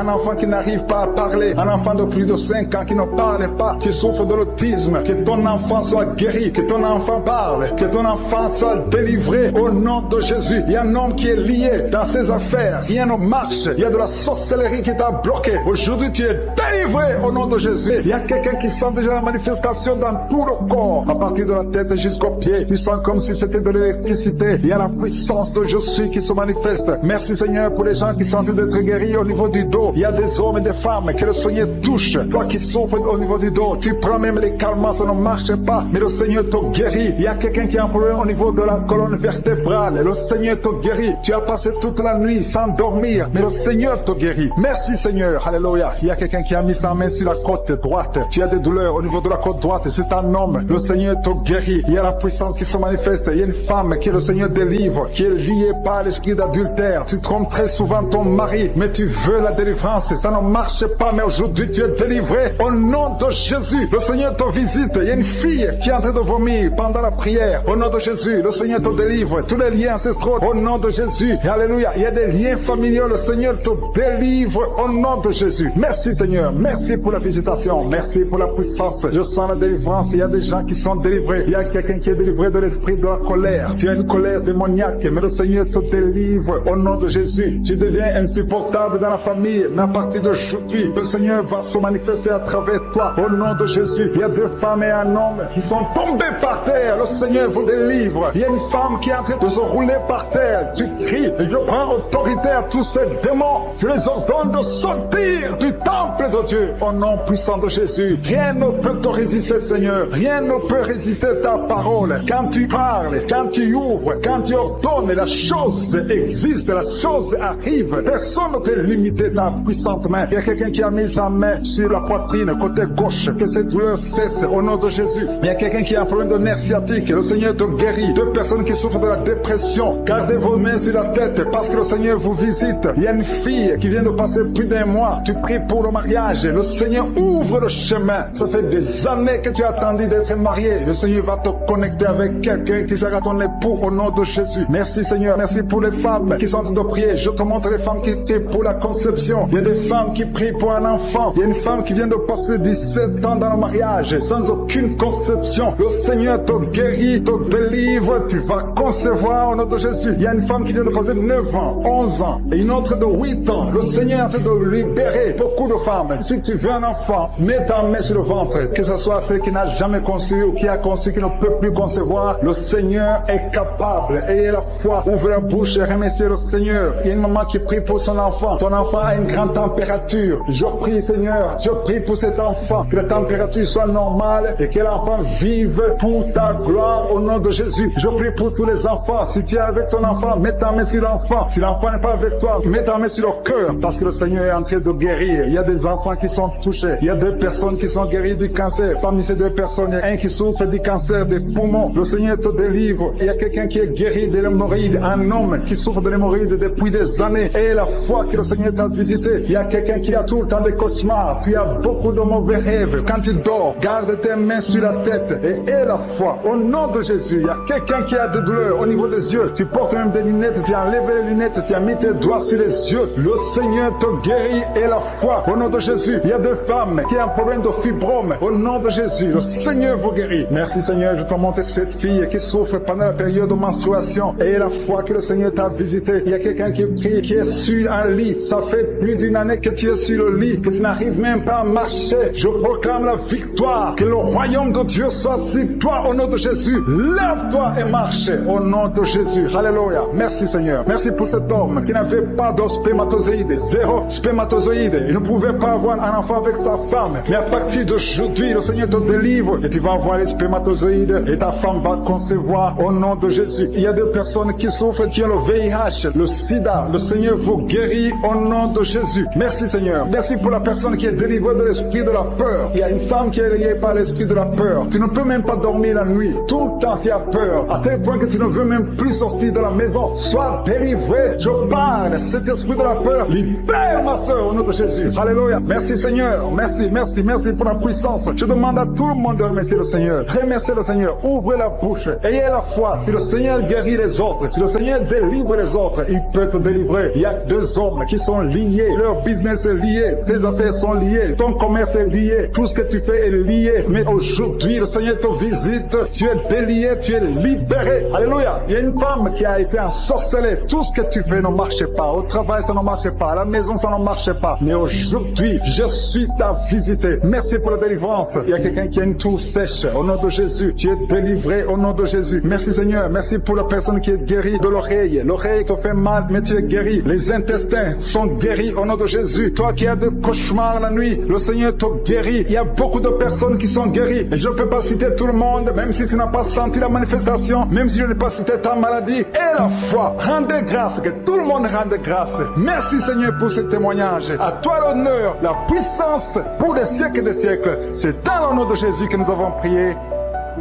enfant qui n'arrive pas à parler. Un enfant de plus de 5 ans qui ne parle pas, qui souffre de l'autisme. Que ton enfant soit guéri. Que ton enfant parle. Que ton enfant soit délivré au nom de Jésus. Il y a un homme qui est lié dans ses affaires. Rien ne marche. Il y a de la sorcellerie qui t'a bloqué. Aujourd'hui, tu es délivré au nom de Jésus. Il y a quelqu'un qui sent déjà la manifestation dans tout le corps. À partir de la tête jusqu'aux pieds. Tu sens comme si c'était de l'électricité. Il y a la puissance de je suis qui se manifeste. Merci Seigneur pour les gens qui sont en train d'être guéris au niveau du dos. Il y a des hommes et des femmes que le Seigneur touche. Toi qui souffres au niveau du dos. Tu prends même les calmants, ça ne marche pas. Mais le Seigneur te guérit. Il y a quelqu'un qui a un problème au niveau de la colonne vertébrale. Le Seigneur te guérit. Tu as passé toute la nuit sans dormir. Mais le Seigneur te guérit. Merci Seigneur. Alléluia. Il y a quelqu'un qui a mis sa main sur la côte droite. Tu as des douleurs au niveau de la côte droite. C'est un homme. Le Seigneur te guérit. Il y a la puissance qui se manifeste. Il y a une femme que le Seigneur délivre, qui est liée par l'esprit d'adultère. Tu trompes très souvent ton mari, mais tu veux la délivrance. Ça ne marche pas, mais aujourd'hui tu es délivré. Au nom de Jésus, le Seigneur te visite. Il y a une fille qui est en train de vomir pendant la prière. Au nom de Jésus, le Seigneur te délivre. Tous les liens ancestraux, au nom de Jésus. Alléluia. Il y a des liens familiaux. Le Seigneur te délivre au nom de Jésus. Merci Seigneur. Merci pour la visitation. Merci pour la puissance. Je sens la délivrance. Il y a des gens qui sont délivrés. Il y a quelqu'un qui est délivré de l'esprit de la colère. Tu as une colère démoniaque, mais le Seigneur te délivre au nom de Jésus. Tu deviens insupportable dans la famille, mais à partir d'aujourd'hui, le Seigneur va se manifester à travers toi au nom de Jésus. Il y a 2 femmes et un homme qui sont tombés par terre. Le Seigneur vous délivre. Il y a une femme qui est en train de se rouler par terre. Tu cries et je prends autorité à tous ces démons. Je les ordonne de sortir du temple de Dieu au nom puissant de Jésus. Rien ne peut te résister, Seigneur. Rien ne peut résister ta parole. Quand tu parles, quand tu ouvres, quand tu ordonnes, la chose existe, la chose arrive. Personne ne peut limiter ta puissante main. Il y a quelqu'un qui a mis sa main sur la poitrine côté gauche, que cette douleur cesse au nom de Jésus. Il y a quelqu'un qui a un problème de nerf sciatique, le Seigneur te guérit. 2 personnes qui souffrent de la dépression, gardez vos mains sur la tête parce que le Seigneur vous visite. Il y a une fille qui vient de passer plus d'1 mois, tu pries pour le mariage, le Seigneur ouvre le chemin. Ça fait des années que tu as attendu d'être marié, le Seigneur va te connecter avec quelqu'un qui sera ton époux au nom de Jésus. Merci Seigneur, merci pour les femmes qui sont en train de prier. Je te montre les femmes qui prient pour la conception. Il y a des femmes qui prient pour un enfant. Il y a une femme qui vient de passer 17 ans dans le mariage sans aucune conception. Le Seigneur te guérit, te délivre, tu vas concevoir au nom de Jésus. Il y a une femme qui vient de passer 9 ans, 11 ans et une autre de 8 ans. Le Seigneur est en train de libérer beaucoup de femmes. Si tu veux un enfant, mets ta main sur le ventre, que ce soit celle qui n'a jamais conçu ou qui a conçu, qui ne peut plus concevoir. Le Seigneur est capable. Ayez la foi, ouvre la bouche et remerciez le Seigneur. Il y a une maman qui prie pour son enfant. Ton enfant a une grande température. Je prie Seigneur, je prie pour cet enfant, que la température soit normale et que l'enfant vive pour ta gloire au nom de Jésus. Je prie pour tous les enfants. Si tu es avec ton enfant, mets ta main sur l'enfant. Si l'enfant n'est pas avec toi, mets ta main sur le cœur parce que le Seigneur est en train de guérir. Il y a des enfants qui sont touchés. Il y a 2 personnes qui sont guéries du cancer. Parmi ces 2 personnes, il y a un qui souffre du cancer des poumons. Le Seigneur te délivre. Il y a quelqu'un qui est guéri de l'hémorroïde, un homme qui souffre de l'hémorroïde depuis des années. Et la foi que le Seigneur t'a visité. Il y a quelqu'un qui a tout le temps des cauchemars. Tu as beaucoup de mauvais rêves. Quand tu dors, garde tes mains sur la tête et aie la foi. Au nom de Jésus, il y a quelqu'un qui a des douleurs au niveau des yeux. Tu portes même des lunettes, tu as enlevé les lunettes, tu as mis tes doigts sur les yeux. Le Seigneur te guérit et la foi. Au nom de Jésus, il y a des femmes qui ont un problème de fibrome. Au nom de Jésus, le Seigneur vous guérit. Merci Seigneur, je te montre cette fille qui souffre pendant la période de menstruation. Et la foi que le Seigneur t'a visité. Il y a quelqu'un qui prie, qui est sur un lit. Ça fait plus d'une année que tu es sur le lit, que tu n'arrives même pas à marcher. Je proclame la victoire. Que le royaume de Dieu soit sur toi au nom de Jésus. Lève-toi et marche au nom de Jésus. Alléluia. Merci Seigneur. Merci pour cet homme qui n'avait pas de spermatozoïde, 0 spermatozoïde. Il ne pouvait pas avoir un enfant avec sa femme. Mais à partir d'aujourd'hui, le Seigneur te délivre et tu vas avoir les spermatozoïdes et ta femme va concevoir au nom de Jésus. Il y a 2 personnes qui souffrent, qui ont le VIH, le sida. Le Seigneur vous guérit au nom de Jésus. Merci Seigneur. Merci pour la personne qui est délivrée de l'esprit de la peur. Il y a une femme qui est liée par l'esprit de la peur. Tu ne peux même pas dormir la nuit. Tout le temps tu as peur. À tel point que tu ne veux même plus sortir de la maison. Sois délivré. Je parle. Cet esprit de la peur, libère ma soeur au nom de Jésus. Alléluia. Merci Seigneur. Merci, merci, merci pour la puissance. Je demande à tout le monde de remercier le Seigneur. Remerciez le Seigneur. Ouvrez la bouche. Ayez la foi. Si le Seigneur guérit les autres, si le Seigneur délivre les autres, il peut te délivrer. Il y a 2 hommes qui sont liés. Leur business est lié. Tes affaires sont liées. Ton commerce est lié. Tout ce que tu fais est lié. Mais aujourd'hui, le Seigneur te visite. Tu es délié. Tu es libéré. Alléluia. Il y a une femme qui a été ensorcelée. Tout ce que tu fais ne marche pas. Au travail, ça ne marche pas. À la maison, ça ne marche pas. Mais aujourd'hui, je suis ta visité. Merci pour la délivrance. Il y a quelqu'un qui a une toux sèche. Au nom de Jésus, tu es délivré au nom de Jésus. Merci Seigneur. Merci pour la personne qui est guérie de l'oreille. L'oreille te fait mal, mais tu es guéri. Les intestins sont guéris au nom de Jésus. Toi qui as des cauchemars la nuit, le Seigneur te guérit. Il y a beaucoup de personnes qui sont guéries. Et je ne peux pas citer tout le monde, même si tu n'as pas senti la manifestation, même si je n'ai pas cité ta maladie. Et la foi, rendez grâce, que tout le monde rende grâce. Merci Seigneur pour ce témoignage. À toi l'honneur, la puissance pour des siècles et des siècles. C'est dans le nom de Jésus que nous avons prié.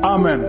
Amen.